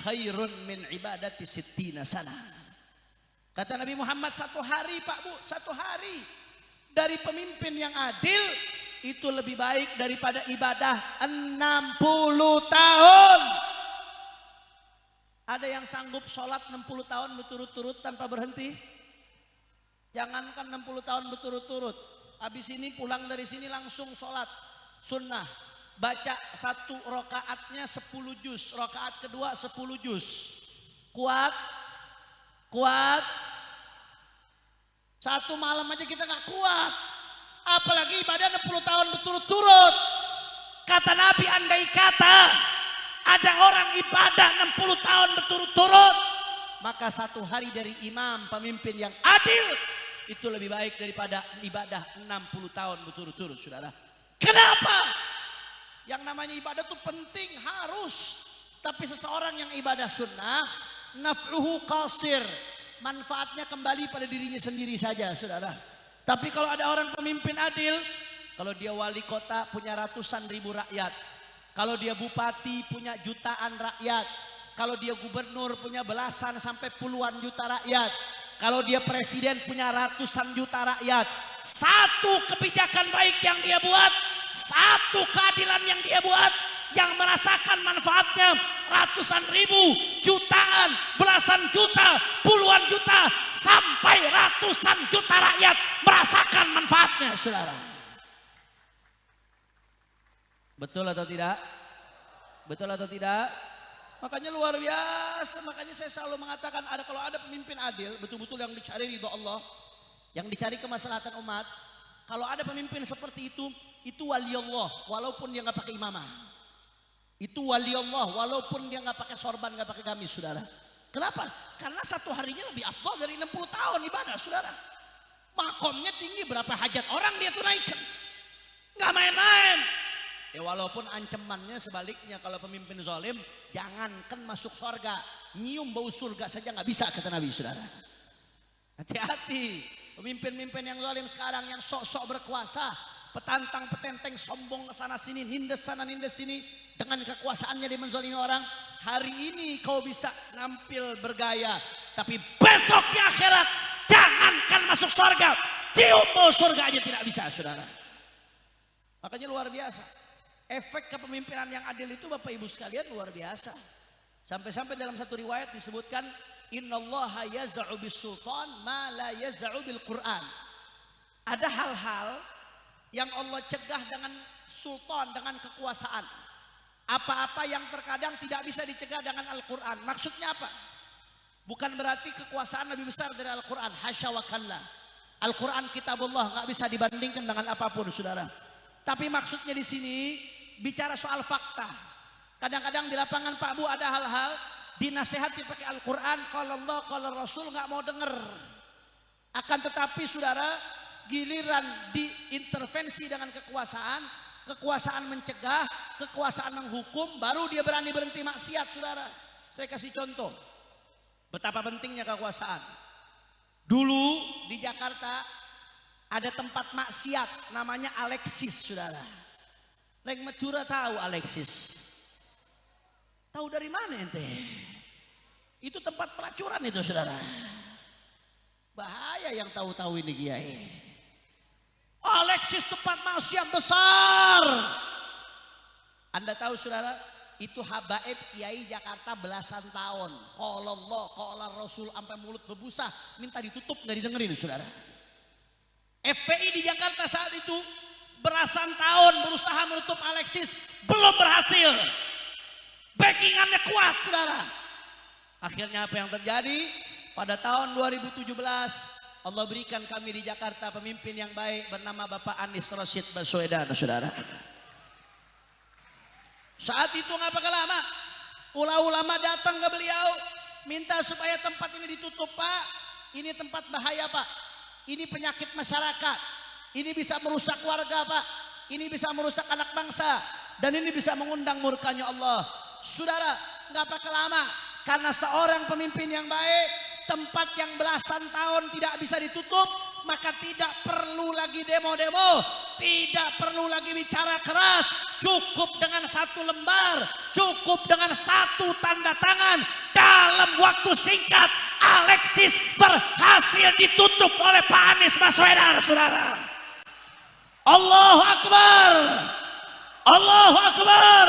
khairun min ibadati sittina sana. Kata Nabi Muhammad, satu hari Pak Bu, satu hari dari pemimpin yang adil itu lebih baik daripada ibadah 60 tahun. Ada yang sanggup sholat 60 tahun berturut-turut tanpa berhenti? Jangankan 60 tahun berturut-turut. Habis ini pulang dari sini langsung sholat sunnah. Baca satu rokaatnya 10 juz. Rokaat kedua 10 juz. Kuat? Kuat? Satu malam aja kita gak kuat. Apalagi ibadah 60 tahun berturut-turut. Kata Nabi, andai kata ada orang ibadah 60 tahun berturut-turut, maka satu hari dari imam pemimpin yang adil itu lebih baik daripada ibadah 60 tahun berturut-turut, saudara. Kenapa? Yang namanya ibadah itu penting, harus. Tapi seseorang yang ibadah sunnah, naf'uhu qasir, manfaatnya kembali pada dirinya sendiri saja, saudara. Tapi kalau ada orang pemimpin adil, kalau dia wali kota punya ratusan ribu rakyat, kalau dia bupati punya jutaan rakyat, kalau dia gubernur punya belasan sampai puluhan juta rakyat, kalau dia presiden punya ratusan juta rakyat, satu kebijakan baik yang dia buat, satu keadilan yang dia buat, yang merasakan manfaatnya ratusan ribu, jutaan, belasan juta, puluhan juta, sampai ratusan juta rakyat merasakan manfaatnya, saudara. Betul atau tidak? Betul atau tidak? Makanya luar biasa. Makanya saya selalu mengatakan, kalau ada pemimpin adil, betul-betul yang dicari ridho Allah, yang dicari kemaslahatan umat. Kalau ada pemimpin seperti itu wali Allah, walaupun dia nggak pakai imamah. Itu wali Allah, walaupun dia nggak pakai sorban, nggak pakai gamis, saudara. Kenapa? Karena satu harinya lebih afdal dari 60 tahun ibadah, saudara. Makomnya tinggi, berapa hajat orang dia tunaikan. Nggak main-main. Ya walaupun ancamannya sebaliknya, kalau pemimpin zalim jangankan masuk surga, nyium bau surga saja nggak bisa, kata Nabi, saudara. Hati-hati pemimpin-pemimpin yang zalim sekarang, yang sok-sok berkuasa, petantang petenteng, sombong ke sana sini, nindes sana nindes sini, dengan kekuasaannya dia menzalimi orang. Hari ini kau bisa nampil bergaya, tapi besok di akhirat jangankan masuk surga, cium bau surga aja tidak bisa, saudara. Makanya luar biasa. Efek kepemimpinan yang adil itu Bapak Ibu sekalian luar biasa. Sampai-sampai dalam satu riwayat disebutkan, innallaha yaz'u bis-sultan ma la yaz'u bil Qur'an. Ada hal-hal yang Allah cegah dengan sultan, dengan kekuasaan. Apa-apa yang terkadang tidak bisa dicegah dengan Al-Qur'an. Maksudnya apa? Bukan berarti kekuasaan lebih besar dari Al-Qur'an, hasya wa kalla. Al-Qur'an kitabullah, nggak bisa dibandingkan dengan apapun, saudara. Tapi maksudnya di sini bicara soal fakta. Kadang-kadang di lapangan Pak Bu ada hal-hal dinasehati pakai Al-Quran, kalau Allah, kalau Rasul nggak mau denger. Akan tetapi saudara, giliran diintervensi dengan kekuasaan, kekuasaan mencegah, kekuasaan menghukum, baru dia berani berhenti maksiat, saudara. Saya kasih contoh betapa pentingnya kekuasaan. Dulu di Jakarta ada tempat maksiat namanya Alexis, saudara. Reng Madura tahu Alexis? Tahu dari mana ente? Itu tempat pelacuran itu, saudara. Bahaya yang tahu-tahu ini kiai. Alexis tempat maksiat besar. Anda tahu, saudara, itu habaib kiai Jakarta belasan tahun. Qala Allah, qala Rasul, sampai mulut berbusa, minta ditutup nggak didengerin, saudara. FPI di Jakarta saat itu belasan tahun berusaha menutup Alexis, belum berhasil. Backingannya kuat, saudara. Akhirnya apa yang terjadi? Pada tahun 2017 Allah berikan kami di Jakarta pemimpin yang baik bernama Bapak Anies Rashid Baswedan, saudara. Saat itu nggak pakai lama, ulama datang ke beliau minta supaya tempat ini ditutup, Pak. Ini tempat bahaya, Pak. Ini penyakit masyarakat. Ini bisa merusak warga, Pak. Ini bisa merusak anak bangsa. Dan ini bisa mengundang murkanya Allah. Saudara, nggak pakai lama. Karena seorang pemimpin yang baik, tempat yang belasan tahun tidak bisa ditutup, maka tidak perlu lagi demo-demo, tidak perlu lagi bicara keras, cukup dengan satu lembar, cukup dengan satu tanda tangan. Dalam waktu singkat Alexis berhasil ditutup oleh Pak Anies Baswedan, saudara. Allahu Akbar, Allahu Akbar,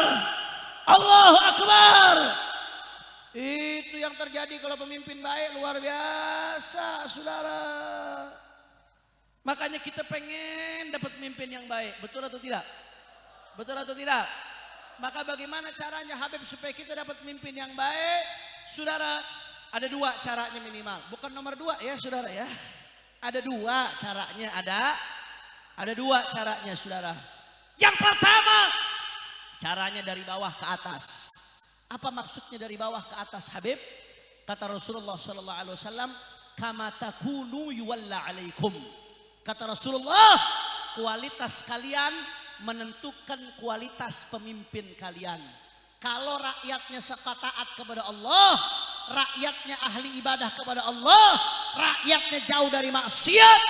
Allahu Akbar. Itu yang terjadi kalau pemimpin baik, luar biasa, saudara. Makanya kita pengen dapat pemimpin yang baik, betul atau tidak? Betul atau tidak? Maka bagaimana caranya Habib supaya kita dapat pemimpin yang baik? Saudara, ada dua caranya minimal, bukan nomor dua ya saudara ya. Ada dua caranya, ada dua caranya saudara. Yang pertama, caranya dari bawah ke atas. Apa maksudnya dari bawah ke atas Habib? Kata Rasulullah sallallahu alaihi wasallam, "Kama takunu yuwalla alaikum." Kata Rasulullah, kualitas kalian menentukan kualitas pemimpin kalian. Kalau rakyatnya taat kepada Allah, rakyatnya ahli ibadah kepada Allah, rakyatnya jauh dari maksiat,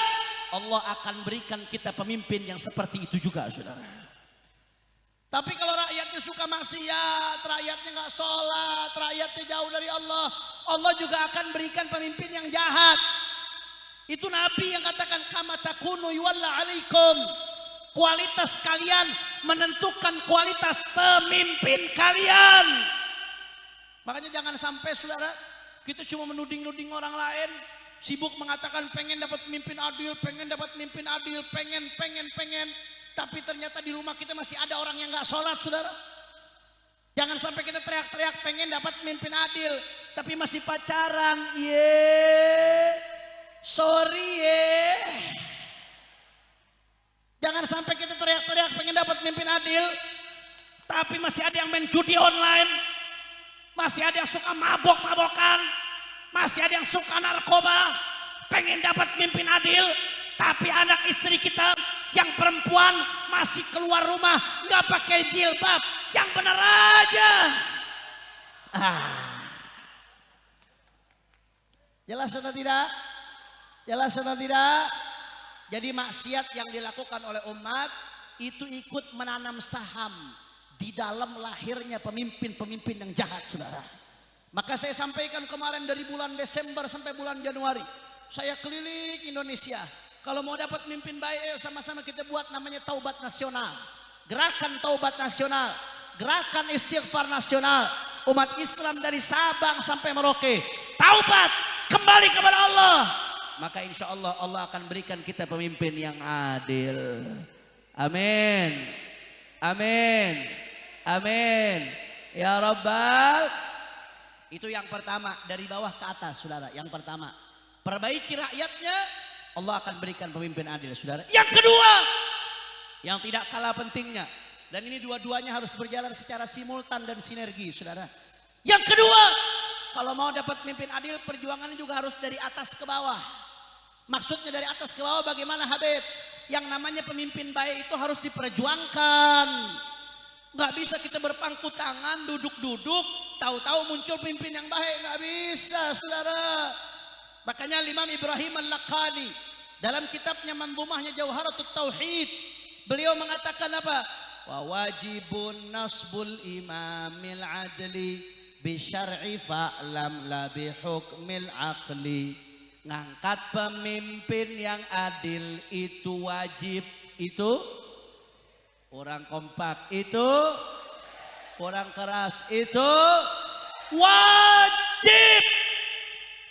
Allah akan berikan kita pemimpin yang seperti itu juga, saudara. Tapi kalau rakyatnya suka maksiat, rakyatnya nggak sholat, rakyatnya jauh dari Allah, Allah juga akan berikan pemimpin yang jahat. Itu Nabi yang katakan, kama takunu yuwalla alaikum. Kualitas kalian menentukan kualitas pemimpin kalian. Makanya jangan sampai saudara, kita cuma menuding-nuding orang lain, sibuk mengatakan pengen dapat pemimpin adil, pengen dapat pemimpin adil, pengen. Tapi ternyata di rumah kita masih ada orang yang gak sholat, saudara. Jangan sampai kita teriak-teriak pengen dapat pemimpin adil, tapi masih pacaran. Sorry. Jangan sampai kita teriak-teriak pengen dapat pemimpin adil, tapi masih ada yang main judi online, masih ada yang suka mabok-mabokan, masih ada yang suka narkoba. Pengen dapat pemimpin adil, tapi anak istri kita yang perempuan masih keluar rumah nggak pakai jilbab, yang benar aja. Jelas atau tidak? Jelas atau tidak? Jadi maksiat yang dilakukan oleh umat itu ikut menanam saham di dalam lahirnya pemimpin-pemimpin yang jahat, saudara. Maka saya sampaikan kemarin dari bulan Desember sampai bulan Januari, saya keliling Indonesia. Kalau mau dapat pemimpin baik, sama-sama kita buat namanya Taubat Nasional. Gerakan Taubat Nasional, gerakan istighfar nasional. Umat Islam dari Sabang sampai Merauke, taubat, kembali kepada Allah. Maka insya Allah Allah akan berikan kita pemimpin yang adil. Amin. Amin. Amin. Ya Rabbal. Itu yang pertama, dari bawah ke atas, saudara. Yang pertama, perbaiki rakyatnya, Allah akan berikan pemimpin adil, saudara. Yang kedua, yang tidak kalah pentingnya, dan ini dua-duanya harus berjalan secara simultan dan sinergi, saudara. Yang kedua, kalau mau dapat pemimpin adil, perjuangannya juga harus dari atas ke bawah. Maksudnya dari atas ke bawah bagaimana, Habib? Yang namanya pemimpin baik itu harus diperjuangkan. Gak bisa kita berpangku tangan, duduk-duduk, tahu-tahu muncul pemimpin yang baik. Gak bisa, saudara. Makanya Imam Ibrahim Al-Laqani dalam kitabnya Manzumahnya Jauharatul Tauhid, beliau mengatakan apa? Wa wajibun nasbul imamil adli bi syar'i fa'lam la bi hukmil aqli. Ngangkat pemimpin yang adil itu wajib. Itu orang kompak, itu orang keras, itu wajib.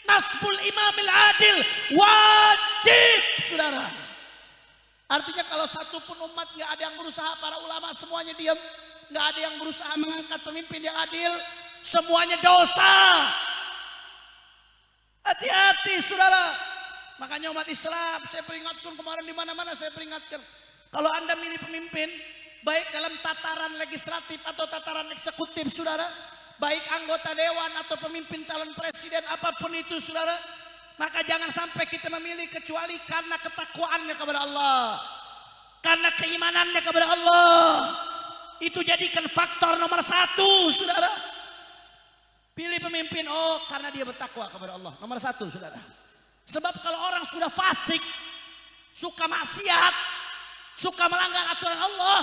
Nasbul imamil adil wajib, saudara. Artinya kalau satu pun umat nggak ada yang berusaha, para ulama semuanya diam, nggak ada yang berusaha mengangkat pemimpin yang adil, semuanya dosa. Hati-hati, saudara. Makanya umat Islam, saya peringatkan kemarin di mana-mana, saya peringatkan, kalau Anda milih pemimpin, baik dalam tataran legislatif atau tataran eksekutif, saudara, baik anggota dewan atau pemimpin calon presiden, apapun itu, saudara, maka jangan sampai kita memilih kecuali karena ketakwaannya kepada Allah, karena keimanannya kepada Allah. Itu jadikan faktor nomor satu, saudara. Pilih pemimpin, karena dia bertakwa kepada Allah, nomor satu, saudara. Sebab kalau orang sudah fasik, suka maksiat, suka melanggar aturan Allah.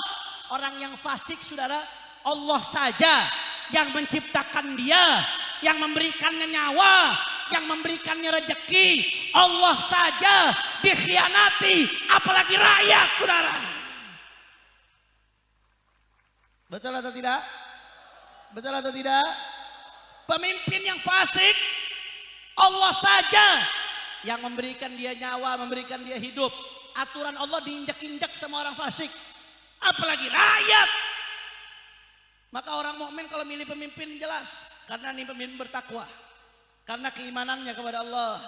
Orang yang fasik saudara, Allah saja yang menciptakan dia, yang memberikannya nyawa, yang memberikannya rezeki. Allah saja dikhianati, apalagi rakyat saudara. Betul atau tidak? Betul atau tidak? Pemimpin yang fasik, Allah saja yang memberikan dia nyawa, memberikan dia hidup. Aturan Allah diinjak-injak sama orang fasik, apalagi rakyat. Maka orang mukmin kalau milih pemimpin jelas, karena ini pemimpin bertakwa, karena keimanannya kepada Allah,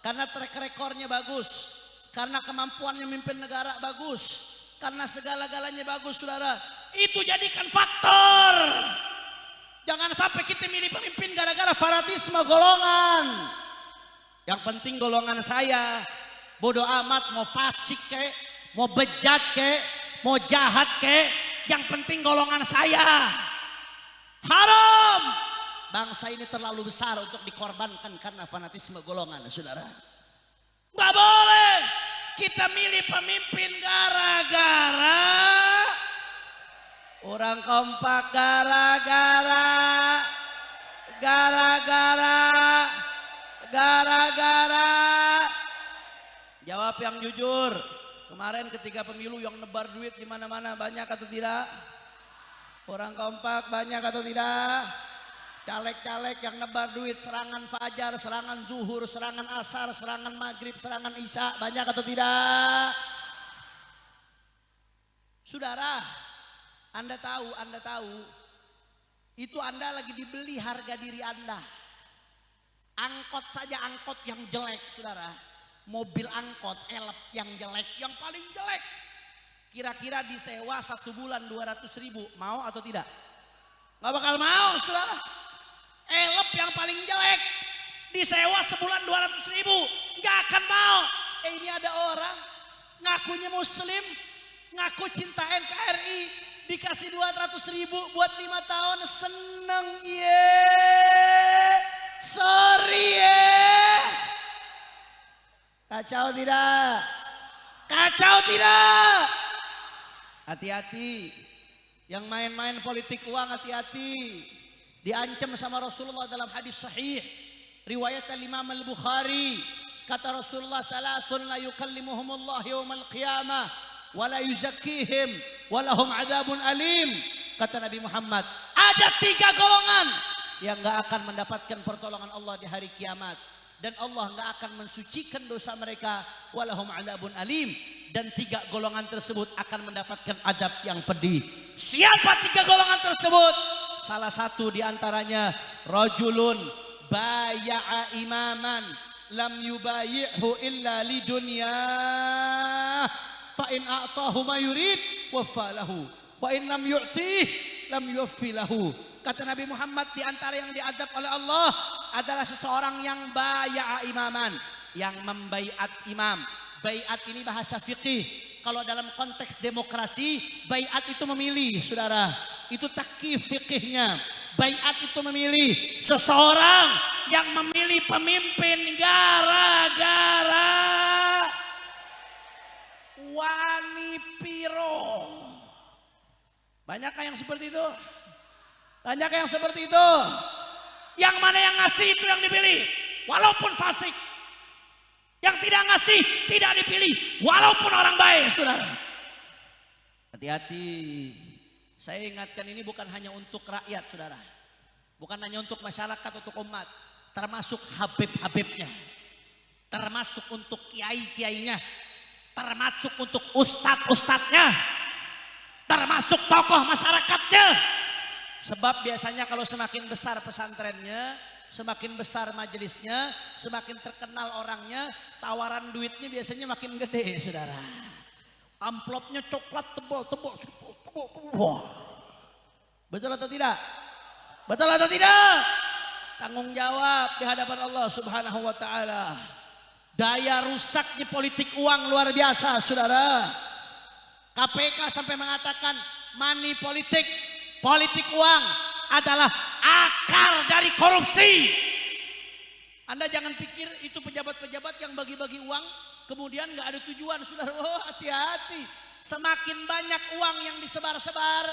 karena track recordnya bagus, karena kemampuannya memimpin negara bagus, karena segala-galanya bagus saudara. Itu jadikan faktor. Jangan sampai kita milih pemimpin gara-gara fanatisme golongan. Yang penting golongan saya, bodoh amat mau fasik kek, mau bejat kek, mau jahat kek, yang penting golongan saya. Haram. Bangsa ini terlalu besar untuk dikorbankan karena fanatisme golongan saudara. Gak boleh kita milih pemimpin gara-gara orang kompak, gara-gara jawab yang jujur. Kemarin ketika pemilu yang nebar duit di mana-mana banyak atau tidak? Orang kompak banyak atau tidak? Caleg-caleg yang nebar duit, serangan fajar, serangan zuhur, serangan asar, serangan maghrib, serangan isya, banyak atau tidak? Saudara, Anda tahu, itu Anda lagi dibeli harga diri Anda. Angkot saja, angkot yang jelek saudara, mobil angkot elep yang jelek, yang paling jelek, kira-kira disewa 1 bulan 200.000, mau atau tidak? Gak bakal mau saudara. Elep yang paling jelek disewa sebulan 200.000, gak akan mau. Ini ada orang ngakunya muslim, ngaku cinta NKRI, dikasih 200.000 buat 5 tahun, seneng ye. Sorry ye. Kacau tidak? Kacau tidak? Hati-hati. Yang main-main politik uang hati-hati. Diancam sama Rasulullah dalam hadis sahih. Riwayat Imam Al-Bukhari. Kata Rasulullah, "Thalathun la yukallimuhumullah yawmal qiyamah. Wala yuzakkihim. Walahum adabun alim." Kata Nabi Muhammad, ada 3 golongan yang gak akan mendapatkan pertolongan Allah di hari kiamat. Dan Allah gak akan mensucikan dosa mereka. Walahum adabun alim. Dan 3 golongan tersebut akan mendapatkan adab yang pedih. Siapa 3 golongan tersebut? Salah satu diantaranya, rajulun baya'a imaman lam yubayi'hu illa lidunya fa in a'tahu ma yurid waffalahu wa in lam yu'tih lam yuwaffilahu. Kata Nabi Muhammad, di antara yang diadab oleh Allah adalah seseorang yang baya'a imaman, yang membaiat imam. Baiat ini bahasa fikih. Kalau dalam konteks demokrasi, baiat itu memilih, saudara. Itu takyif fikihnya. Baiat itu memilih. Seseorang yang memilih pemimpin gara-gara wani piro. Banyakkah yang seperti itu? Banyak yang seperti itu. Yang mana yang ngasih itu yang dipilih, walaupun fasik. Yang tidak ngasih tidak dipilih, walaupun orang baik, saudara. Hati-hati. Saya ingatkan, ini bukan hanya untuk rakyat, saudara. Bukan hanya untuk masyarakat, untuk umat. Termasuk habib-habibnya. Termasuk untuk kiai-kiainya. Termasuk untuk ustadz-ustadznya. Termasuk tokoh masyarakatnya. Sebab biasanya kalau semakin besar pesantrennya, semakin besar majelisnya, semakin terkenal orangnya, tawaran duitnya biasanya makin gede, saudara. Amplopnya coklat tebal. Wah. Betul atau tidak? Betul atau tidak? Tanggung jawab di hadapan Allah Subhanahu wa taala. Daya rusak di politik uang luar biasa, saudara. KPK sampai mengatakan money politik, politik uang adalah akar dari korupsi. Anda jangan pikir itu pejabat-pejabat yang bagi-bagi uang kemudian nggak ada tujuan, saudara. Oh, hati-hati. Semakin banyak uang yang disebar-sebar,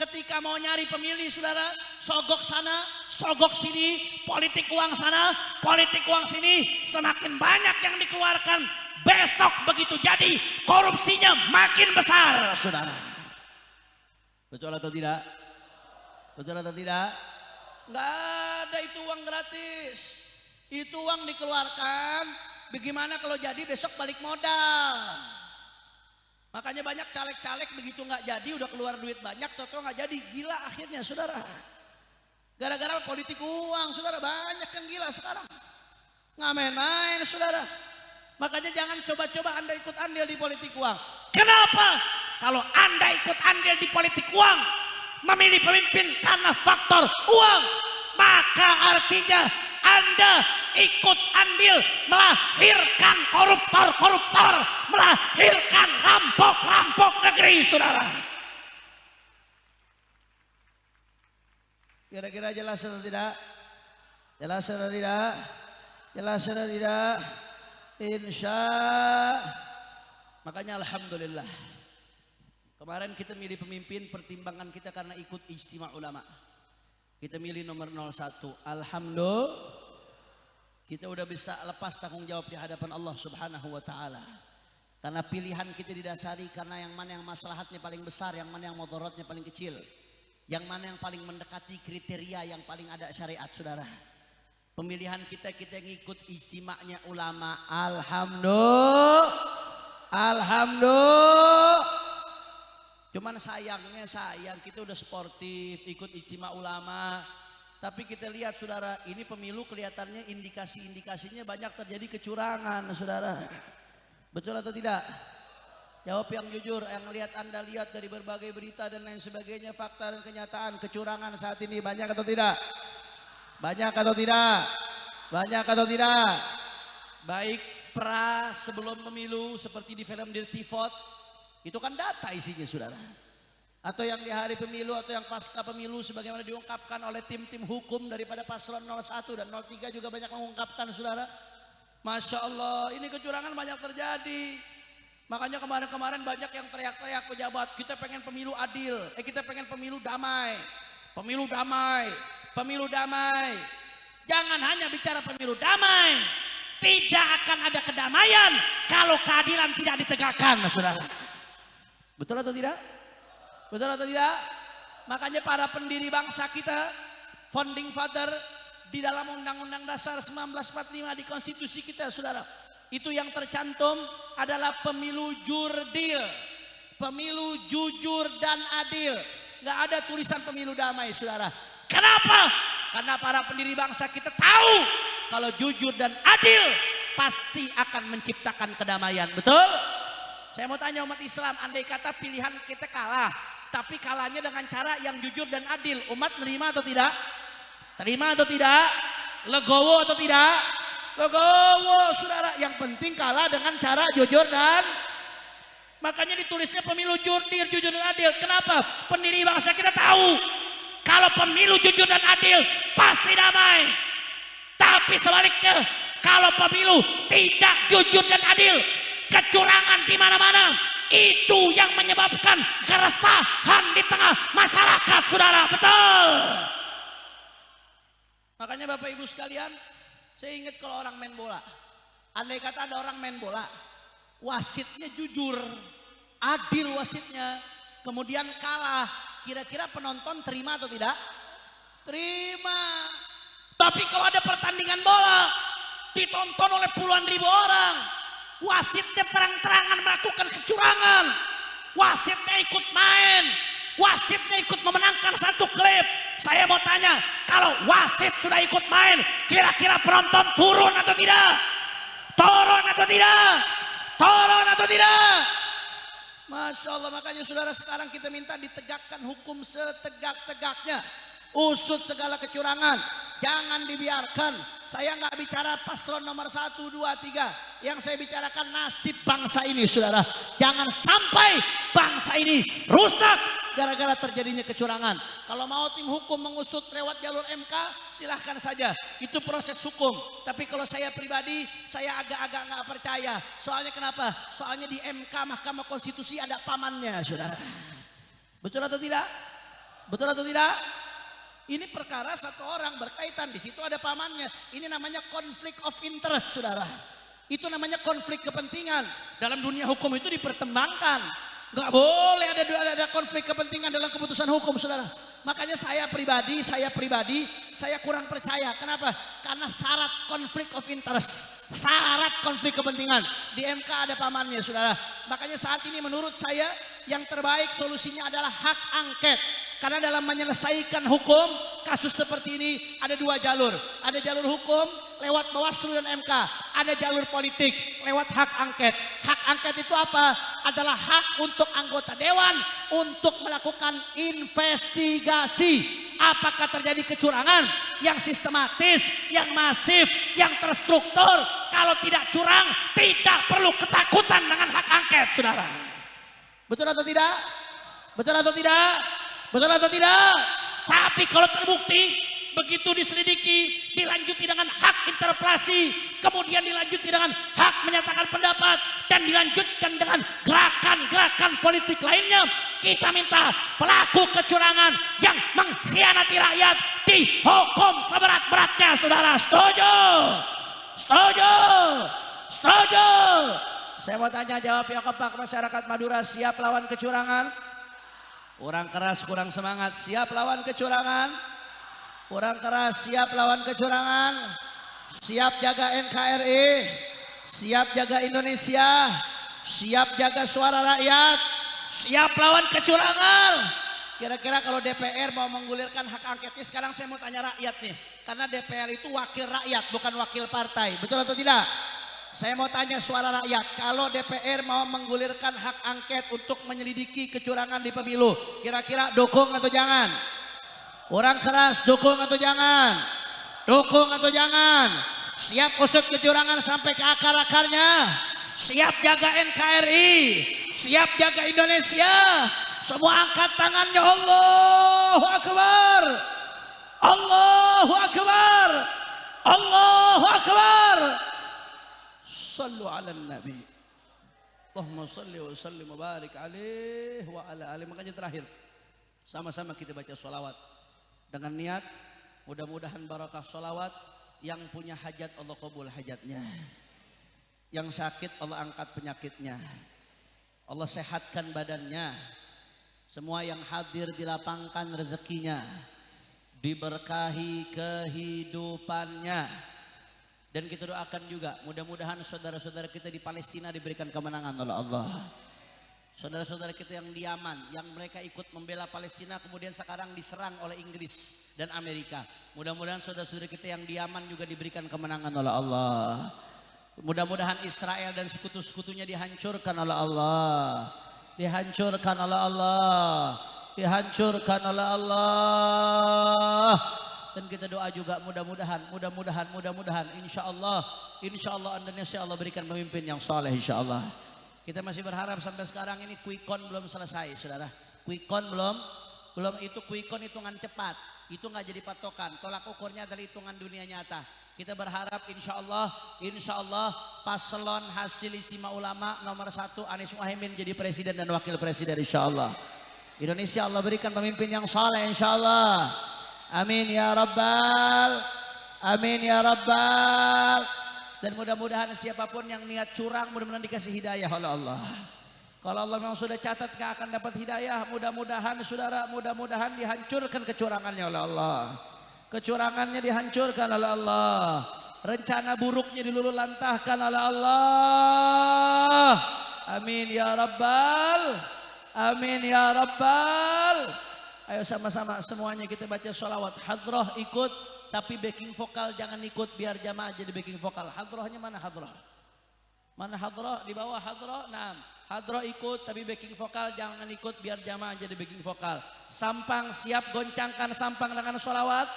ketika mau nyari pemilih, saudara, sogok sana, sogok sini, politik uang sana, politik uang sini, semakin banyak yang dikeluarkan. Besok begitu jadi, korupsinya makin besar, saudara. Betul atau tidak? Betul atau tidak? Nggak ada itu uang gratis. Itu uang dikeluarkan, bagaimana kalau jadi besok balik modal. Makanya banyak caleg-caleg begitu nggak jadi, udah keluar duit banyak, toto nggak jadi, gila akhirnya, saudara. Gara-gara politik uang, saudara, banyak yang gila sekarang. Nggak main-main, saudara. Makanya jangan coba-coba Anda ikut andil di politik uang. Kenapa? Kalau Anda ikut andil di politik uang, memilih pemimpin karena faktor uang, maka artinya Anda ikut andil melahirkan koruptor-koruptor, melahirkan rampok-rampok negeri, saudara. Kira-kira jelas atau tidak? Jelas atau tidak? Jelas atau tidak? Insya. Makanya alhamdulillah. Kemarin kita milih pemimpin, pertimbangan kita karena ikut ijtima ulama. Kita milih nomor 01. Alhamdulillah. Kita udah bisa lepas tanggung jawab di hadapan Allah Subhanahu wa taala. Karena pilihan kita didasari karena yang mana yang maslahatnya paling besar, yang mana yang mudaratnya paling kecil. Yang mana yang paling mendekati kriteria yang paling ada syariat, saudara. Pemilihan kita ngikut ijtima'nya ulama. Alhamdulillah. Alhamdulillah. Cuman sayangnya kita udah sportif ikut ijtima ulama. Tapi kita lihat, saudara, ini pemilu kelihatannya indikasi-indikasinya banyak terjadi kecurangan, saudara. Betul atau tidak? Jawab yang jujur, yang Anda lihat dari berbagai berita dan lain sebagainya, fakta dan kenyataan kecurangan saat ini banyak atau tidak? Banyak atau tidak? Banyak atau tidak? Baik pra sebelum pemilu seperti di film Dirty Vote, itu kan data isinya, saudara. Atau yang di hari pemilu atau yang pasca pemilu sebagaimana diungkapkan oleh tim-tim hukum daripada paslon 01 dan 03 juga banyak mengungkapkan, saudara. Masya Allah, ini kecurangan banyak terjadi. Makanya kemarin-kemarin banyak yang teriak-teriak pejabat, kita pengen pemilu adil, kita pengen pemilu damai. Pemilu damai, pemilu damai. Jangan hanya bicara pemilu damai. Tidak akan ada kedamaian kalau keadilan tidak ditegakkan, saudara. Betul atau tidak? Betul atau tidak? Makanya para pendiri bangsa kita, founding father, di dalam Undang-Undang Dasar 1945 di konstitusi kita, saudara, itu yang tercantum adalah pemilu jurdil, pemilu jujur dan adil. Nggak ada tulisan pemilu damai, saudara. Kenapa? Karena para pendiri bangsa kita tahu kalau jujur dan adil pasti akan menciptakan kedamaian. Betul? Saya mau tanya umat Islam, andai kata pilihan kita kalah, tapi kalahnya dengan cara yang jujur dan adil, umat nerima atau tidak? Terima atau tidak? Legowo atau tidak? Legowo, saudara. Yang penting kalah dengan cara jujur dan, makanya ditulisnya pemilu jujur dan adil. Kenapa? Pendiri bangsa kita tahu kalau pemilu jujur dan adil pasti damai. Tapi sebaliknya, kalau pemilu tidak jujur dan adil, kecurangan di mana-mana, itu yang menyebabkan keresahan di tengah masyarakat, saudara. Betul? Makanya Bapak Ibu sekalian, saya ingat kalau orang main bola, andai kata ada orang main bola, wasitnya jujur, adil wasitnya, kemudian kalah, kira-kira penonton terima atau tidak? Terima. Tapi kalau ada pertandingan bola, ditonton oleh puluhan ribu orang, wasitnya terang-terangan melakukan kecurangan, wasitnya ikut main, wasitnya ikut memenangkan satu klub. Saya mau tanya, kalau wasit sudah ikut main, kira-kira penonton turun atau tidak? Turun atau tidak? Turun atau tidak? Masya Allah, makanya saudara sekarang kita minta ditegakkan hukum setegak-tegaknya. Usut segala kecurangan. jangan dibiarkan. Saya nggak bicara paslon nomor 1, 2, 3. Yang saya bicarakan nasib bangsa ini, saudara. Jangan sampai bangsa ini rusak gara-gara terjadinya kecurangan. Kalau mau tim hukum mengusut lewat jalur MK, silahkan saja. Itu proses hukum. Tapi kalau saya pribadi, saya agak-agak nggak percaya. Soalnya kenapa? Soalnya di MK Mahkamah Konstitusi ada pamannya, saudara. Betul atau tidak? Betul atau tidak? Ini perkara satu orang berkaitan, di situ ada pamannya. Ini namanya konflik of interest, saudara. Itu namanya konflik kepentingan. Dalam dunia hukum itu dipertimbangkan. Gak boleh ada konflik kepentingan dalam keputusan hukum, saudara. Makanya saya pribadi, saya kurang percaya. Kenapa? Karena syarat konflik of interest, syarat konflik kepentingan. Di MK ada pamannya, saudara. Makanya saat ini menurut saya yang terbaik solusinya adalah hak angket. Karena dalam menyelesaikan hukum kasus seperti ini ada dua jalur. Ada jalur hukum lewat Bawaslu dan MK. Ada jalur politik lewat hak angket. Hak angket itu apa? Adalah hak untuk anggota dewan untuk melakukan investigasi. Apakah terjadi kecurangan yang sistematis, yang masif, yang terstruktur. Kalau tidak curang, tidak perlu ketakutan dengan hak angket, saudara. Betul atau tidak? Betul atau tidak? Betul atau tidak? Tapi kalau terbukti, begitu diselidiki, dilanjuti dengan hak interpelasi, kemudian dilanjuti dengan hak menyatakan pendapat, dan dilanjutkan dengan gerakan-gerakan politik lainnya, kita minta pelaku kecurangan yang mengkhianati rakyat dihukum seberat-beratnya, saudara. Setuju? Setuju? Setuju? Saya mau tanya, jawab ya kepak. Masyarakat Madura siap lawan kecurangan? Kurang keras, kurang semangat. Siap lawan kecurangan? Kurang keras, siap lawan kecurangan? Siap jaga NKRI? Siap jaga Indonesia? Siap jaga suara rakyat? Siap lawan kecurangan? Kira-kira kalau DPR mau menggulirkan hak angketnya, sekarang saya mau tanya rakyat nih. Karena DPR itu wakil rakyat, bukan wakil partai. Betul atau tidak? Saya mau tanya suara rakyat, kalau DPR mau menggulirkan hak angket untuk menyelidiki kecurangan di pemilu, kira-kira dukung atau jangan? Kurang keras, dukung atau jangan? Dukung atau jangan? Siap usut kecurangan sampai ke akar-akarnya? Siap jaga NKRI? Siap jaga Indonesia? Semua angkat tangannya. Allahu Akbar! Allahu Akbar! Allahu Akbar! Sallu ala Nabi. Allahumma salli wa sallim wa barik alaih wa ala alaih. Makanya terakhir, sama-sama kita baca sholawat. Dengan niat, mudah-mudahan barakah sholawat. Yang punya hajat Allah kabul hajatnya. Yang sakit Allah angkat penyakitnya. Allah sehatkan badannya. Semua yang hadir dilapangkan rezekinya. Diberkahi kehidupannya. Dan kita doakan juga mudah-mudahan saudara-saudara kita di Palestina diberikan kemenangan oleh Allah. Saudara-saudara kita yang di Yaman, yang mereka ikut membela Palestina kemudian sekarang diserang oleh Inggris dan Amerika. Mudah-mudahan saudara-saudara kita yang di Yaman juga diberikan kemenangan oleh Allah. Mudah-mudahan Israel dan sekutu-sekutunya dihancurkan oleh Allah. Dihancurkan oleh Allah. Dihancurkan oleh Allah. Dan kita doa juga mudah-mudahan insya Allah Indonesia Allah berikan pemimpin yang saleh insya Allah. Kita masih berharap sampai sekarang ini quick count belum selesai, saudara. Quick count belum itu quick count hitungan cepat, itu nggak jadi patokan. Tolak ukurnya adalah hitungan dunia nyata. Kita berharap insya Allah paslon hasil ijtima ulama nomor 1 Anies Muhaimin jadi presiden dan wakil presiden insya Allah. Indonesia Allah berikan pemimpin yang saleh insya Allah. Amin ya Rabbal. Amin ya Rabbal. Dan mudah-mudahan siapapun yang niat curang mudah-mudahan dikasih hidayah oleh Allah. Kalau Allah memang sudah catat gak akan dapat hidayah, mudah-mudahan saudara, mudah-mudahan dihancurkan kecurangannya oleh Allah. Kecurangannya dihancurkan oleh Allah. Rencana buruknya diluluhlantahkan oleh Allah. Amin ya Rabbal. Amin ya Rabbal. Ayo sama-sama semuanya kita baca sholawat. Hadroh ikut tapi backing vokal jangan ikut, biar jamaah jadi backing vokal. Hadrohnya mana hadroh? Mana hadroh? Di bawah hadroh. Nah, hadroh ikut tapi backing vokal jangan ikut, biar jamaah jadi backing vokal. Sampang siap goncangkan sampang dengan sholawat.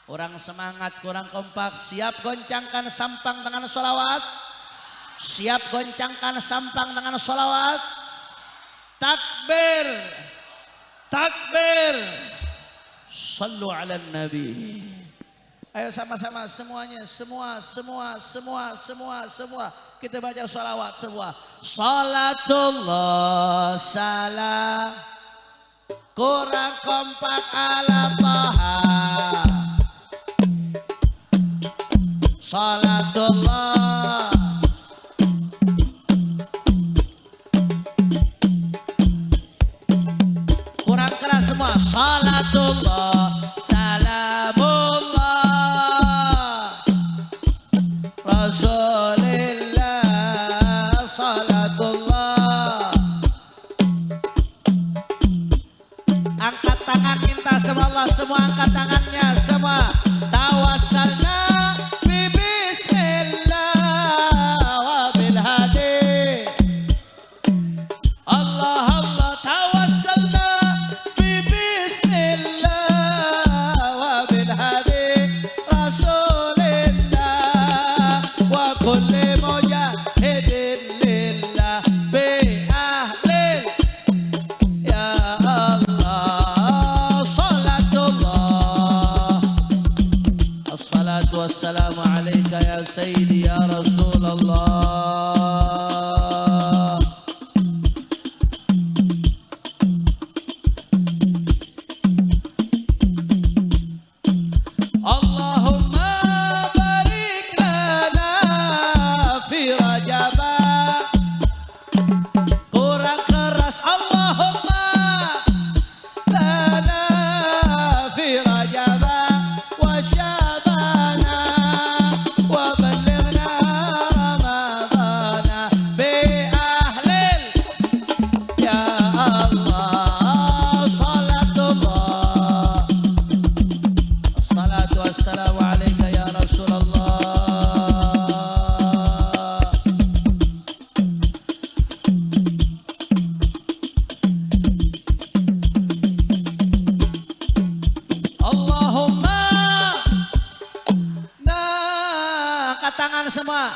Kurang semangat, kurang kompak. Siap goncangkan sampang dengan sholawat. Siap goncangkan sampang dengan sholawat. Takbir. Takbir. Sallu ala nabi. Ayo sama-sama semuanya. Semua. Kita baca sholawat semua. Salatullah salam. Kurang kompak ala Taha. Salatullah kurang keras semua. Salatullah salamullah Rasulillah. Salatullah. Angkat tangan minta sama Allah. Semua angkat tangannya. Semua tawassalna wassalamu alaika ya sayyidi ya Rasulullah. Allahumma barik lana fi Rajab. Kurang keras. Allahumma lana fi Rajab wa Syabana wa ballighna Ramadana bi ahlil ya Allah. Salatullah assalatu wassalamu alaika ya Rasulullah. Allahumma angkat tangan semua.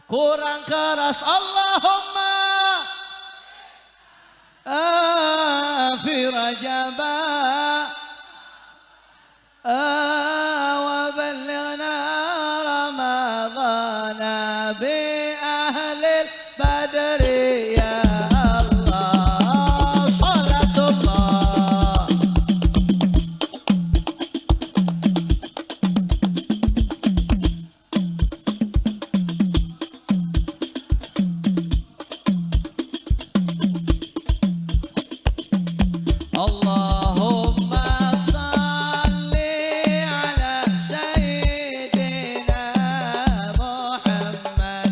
Kurang keras. Allahumma fi Rajab wa ballighna Ramadana bi ahlil badri ya Allah. Salatullah Allahumma salli ala sayyidina Muhammad.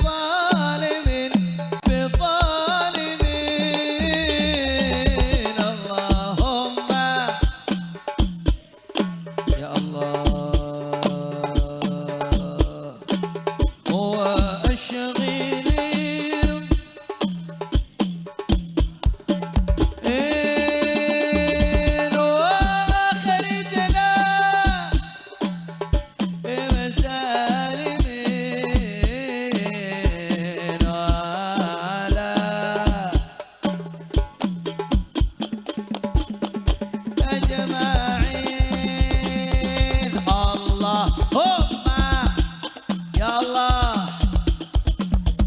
Zalimin bizalimin. Allahumma ya Allah wa ashghili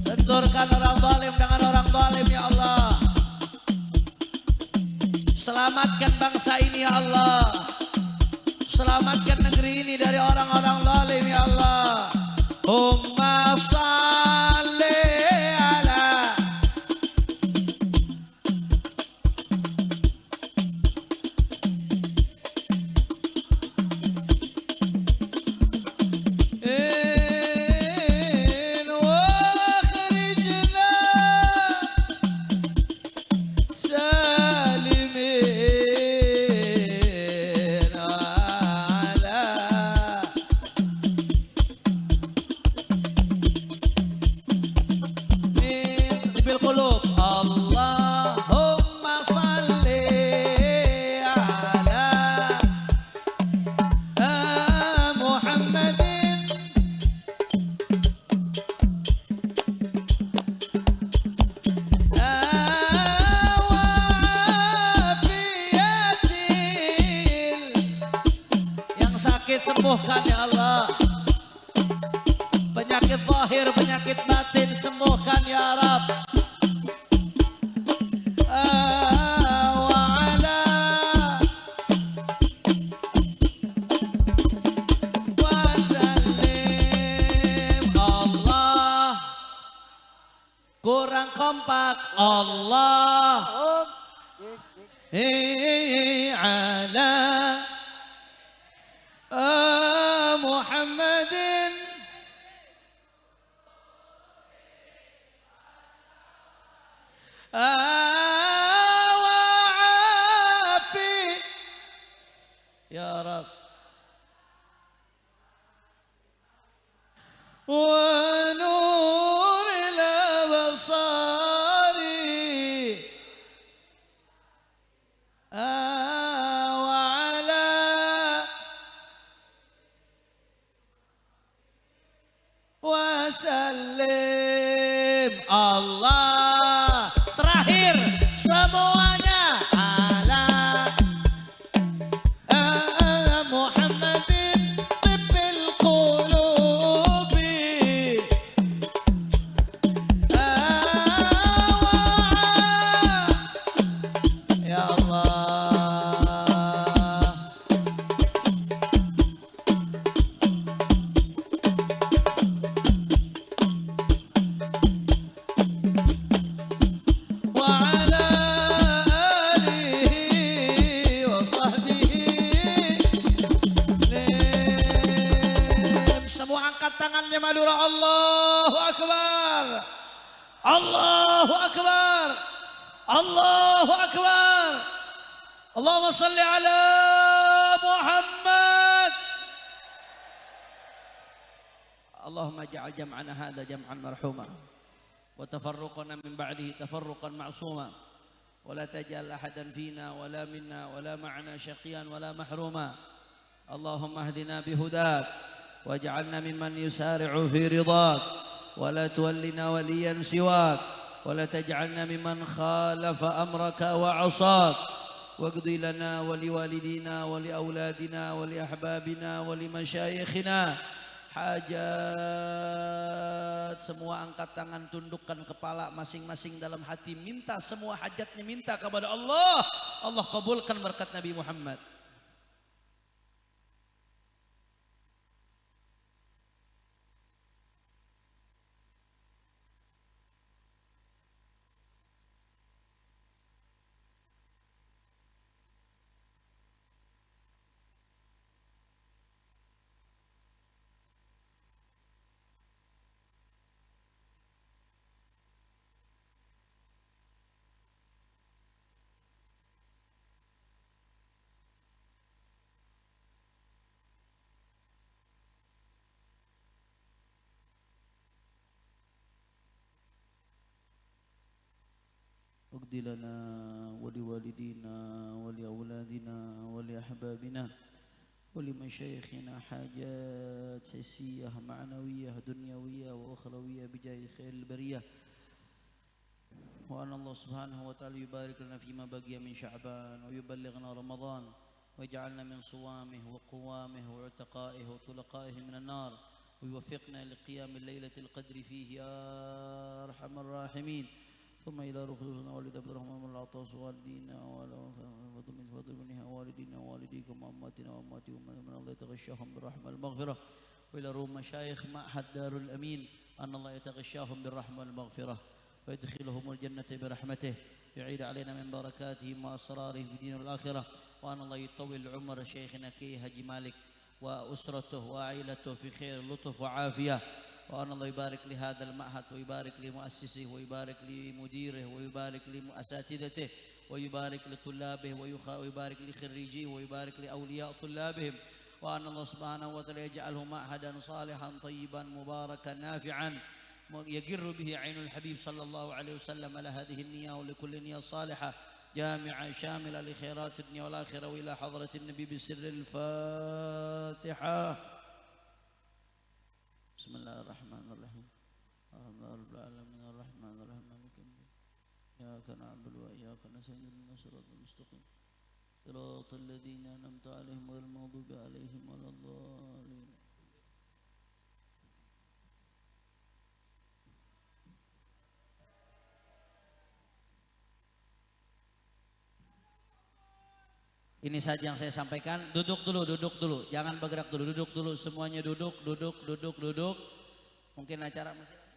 benturkan orang zalim dengan orang zalim ya Allah. Selamatkan bangsa ini ya Allah. Selamatkan negeri ini dari orang-orang zalim ya Allah. Umma salli ala sakit sembuhkan ya Allah. Penyakit zahir, penyakit batin sembuhkan ya Rab. Kurang kompak. Allah ala Muhammadin wa'afi ya Rab. ونور الأبصار وعلى وسلم الله. Terakhir semuanya ala Muhammadin tibbil qulubi ya Allah. وعلى آله وصحبه. Semua angkat tangannya Madura. Allahu Akbar. Allahu Akbar. Allahu Akbar. Allahumma salli ala Muhammad. Allahumma ja'al jam'ana hadha jam'an marhuma وتفرقنا من بعده تفرقا معصوما ولا تجعل أحدا فينا ولا منا ولا معنا شقيا ولا محروما. اللهم اهدنا بهداك واجعلنا ممن يسارع في رضاك ولا تولنا وليا سواك ولا تجعلنا ممن خالف أمرك وعصاك. واقض لنا ولوالدينا ولأولادنا ولأحبابنا ولمشايخنا hajat. Semua angkat tangan, tundukkan kepala masing-masing dalam hati, minta semua hajatnya, minta kepada Allah. Allah kabulkan berkat Nabi Muhammad. اقض لنا ولوالدينا ولأولادنا ولأحبابنا ولمشايخنا حاجات حسية معنوية دنيوية وأخروية بجاه خير البرية. وأن الله سبحانه وتعالى يبارك لنا فيما بقي من شعبان ويبلغنا رمضان ويجعلنا من صوامه وقوامه وعتقائه وطلقائه من النار ويوفقنا لقيام الليلة القدر فيه يا أرحم الراحمين. ثم إلى رخصنا والد عبد الرحمن بن العطاس والدينا ومن فضل منها والدينا ووالديكم وأماتنا وأماتكم من الله يتغشاهم بالرحمة والمغفرة. وإلى روم مشايخ معهد دار الأمين أن الله يتغشاهم بالرحمة والمغفرة ويدخلهم الجنة برحمته يعيد علينا من بركاتهم وأسرارهم في الدين والآخرة. وأن الله يطول عمر شيخنا كي هجي مالك وأسرته وعائلته في خير لطف وعافية. وأن الله يبارك لهذا المعهد ويبارك لمؤسسه ويبارك لمديره ويبارك لأساتذته ويبارك لطلابه ويبارك لخريجيه ويبارك لأولياء طلابهم. وأن الله سبحانه وتعالى يجعله معهدا صالحا طيبا مباركا نافعا يقر به عين الحبيب صلى الله عليه وسلم على هذه النية ولكل نية صالحة جامعة شاملة لخيرات الدنيا والآخرة وإلى حضرة النبي بسر الفاتحة. بسم الله الرحمن الرحيم. الحمد لله رب العالمين الرحمن الرحيم مالك يوم الدين إياك نعبد وإياك نستعين اهدنا الصراط المستقيم Siratal ladzina an'amta 'alaihim ghairil maghdubi 'alaihim waladdallin. Ini saja yang saya sampaikan. Duduk dulu. Jangan bergerak dulu. Duduk dulu. Semuanya duduk. Mungkin acara masih lanjut.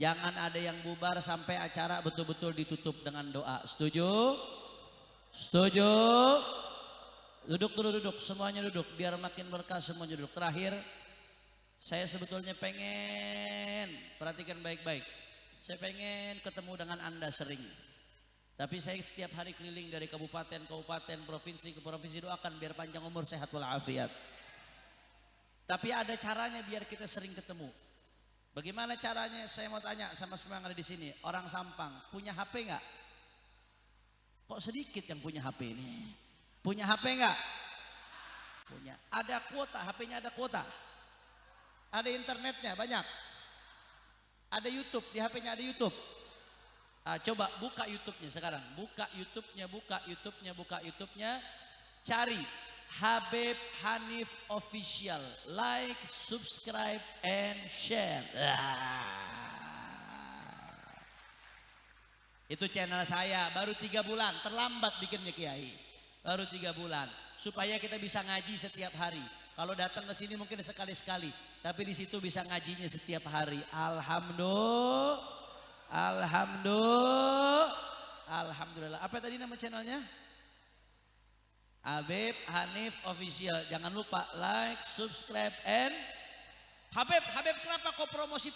Jangan ada yang bubar sampai acara betul-betul ditutup dengan doa. Setuju? Setuju? Duduk dulu. Semuanya duduk. Biar makin berkah semuanya duduk. Terakhir. Saya sebetulnya pengen, perhatikan baik-baik. Saya pengen ketemu dengan Anda sering. Tapi saya setiap hari keliling dari kabupaten, provinsi ke provinsi, doakan biar panjang umur, sehat walafiat. Tapi ada caranya biar kita sering ketemu. Bagaimana caranya? Saya mau tanya sama semua yang ada di sini. Orang Sampang, punya HP nggak? Kok sedikit yang punya HP ini? Punya HP nggak? Punya. Ada kuota, HP-nya ada kuota. Ada internetnya banyak. Ada YouTube, di HP-nya ada YouTube. Coba buka YouTube-nya sekarang. Buka YouTube-nya. Cari Habib Hanif Official. Like, subscribe, and share. Itu channel saya, baru 3 bulan. Terlambat bikinnya Kiai. Baru 3 bulan. Supaya kita bisa ngaji setiap hari. Kalau datang ke sini mungkin sekali-sekali, tapi di situ bisa ngajinya setiap hari. Alhamdulillah. Apa tadi nama channelnya? Habib Hanif Official. Jangan lupa like, subscribe, and Habib kenapa kok promosi?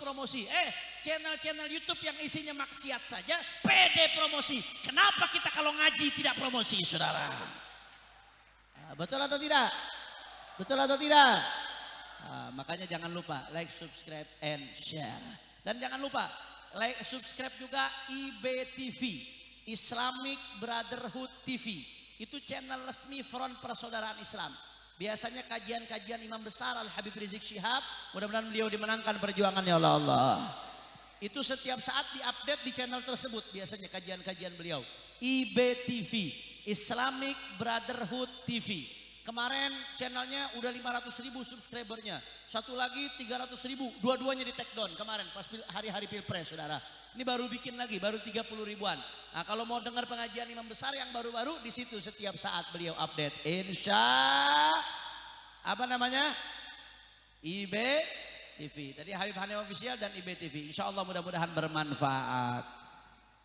Channel YouTube yang isinya maksiat saja, pede promosi. Kenapa kita kalau ngaji tidak promosi, saudara? Betul atau tidak? Makanya jangan lupa like, subscribe, and share. Dan jangan lupa like, subscribe juga IBTV, Islamic Brotherhood TV. Itu channel resmi Front Persaudaraan Islam. Biasanya kajian-kajian Imam Besar Al Habib Rizik Syihab. Mudah-mudahan beliau dimenangkan perjuangannya oleh Allah. Itu setiap saat diupdate di channel tersebut. Biasanya kajian-kajian beliau. IBTV, Islamic Brotherhood TV. Kemarin channelnya udah 500.000 subscribernya. Satu lagi 300.000. Dua-duanya di take down kemarin pas hari-hari Pilpres, saudara. Ini baru bikin lagi, baru 30 ribuan. Nah, kalau mau dengar pengajian Imam Besar yang baru-baru, di situ setiap saat beliau update. IBTV. Tadi Habib Hanif Official dan IBTV. Insya Allah mudah-mudahan bermanfaat.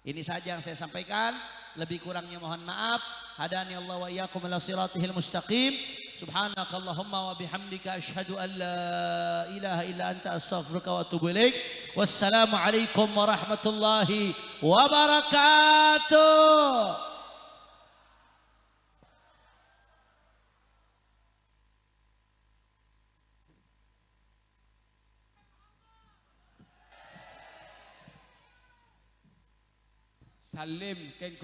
Ini saja yang saya sampaikan. Lebih kurangnya mohon maaf. Hadani Allah wa iyyakum ila siratihil mustaqim. Subhanakallahumma wa bihamdika asyhadu an la ilaha illa anta astaghfiruka wa atubu ilaik. Wassalamu alaikum warahmatullahi wabarakatuh. Salim ken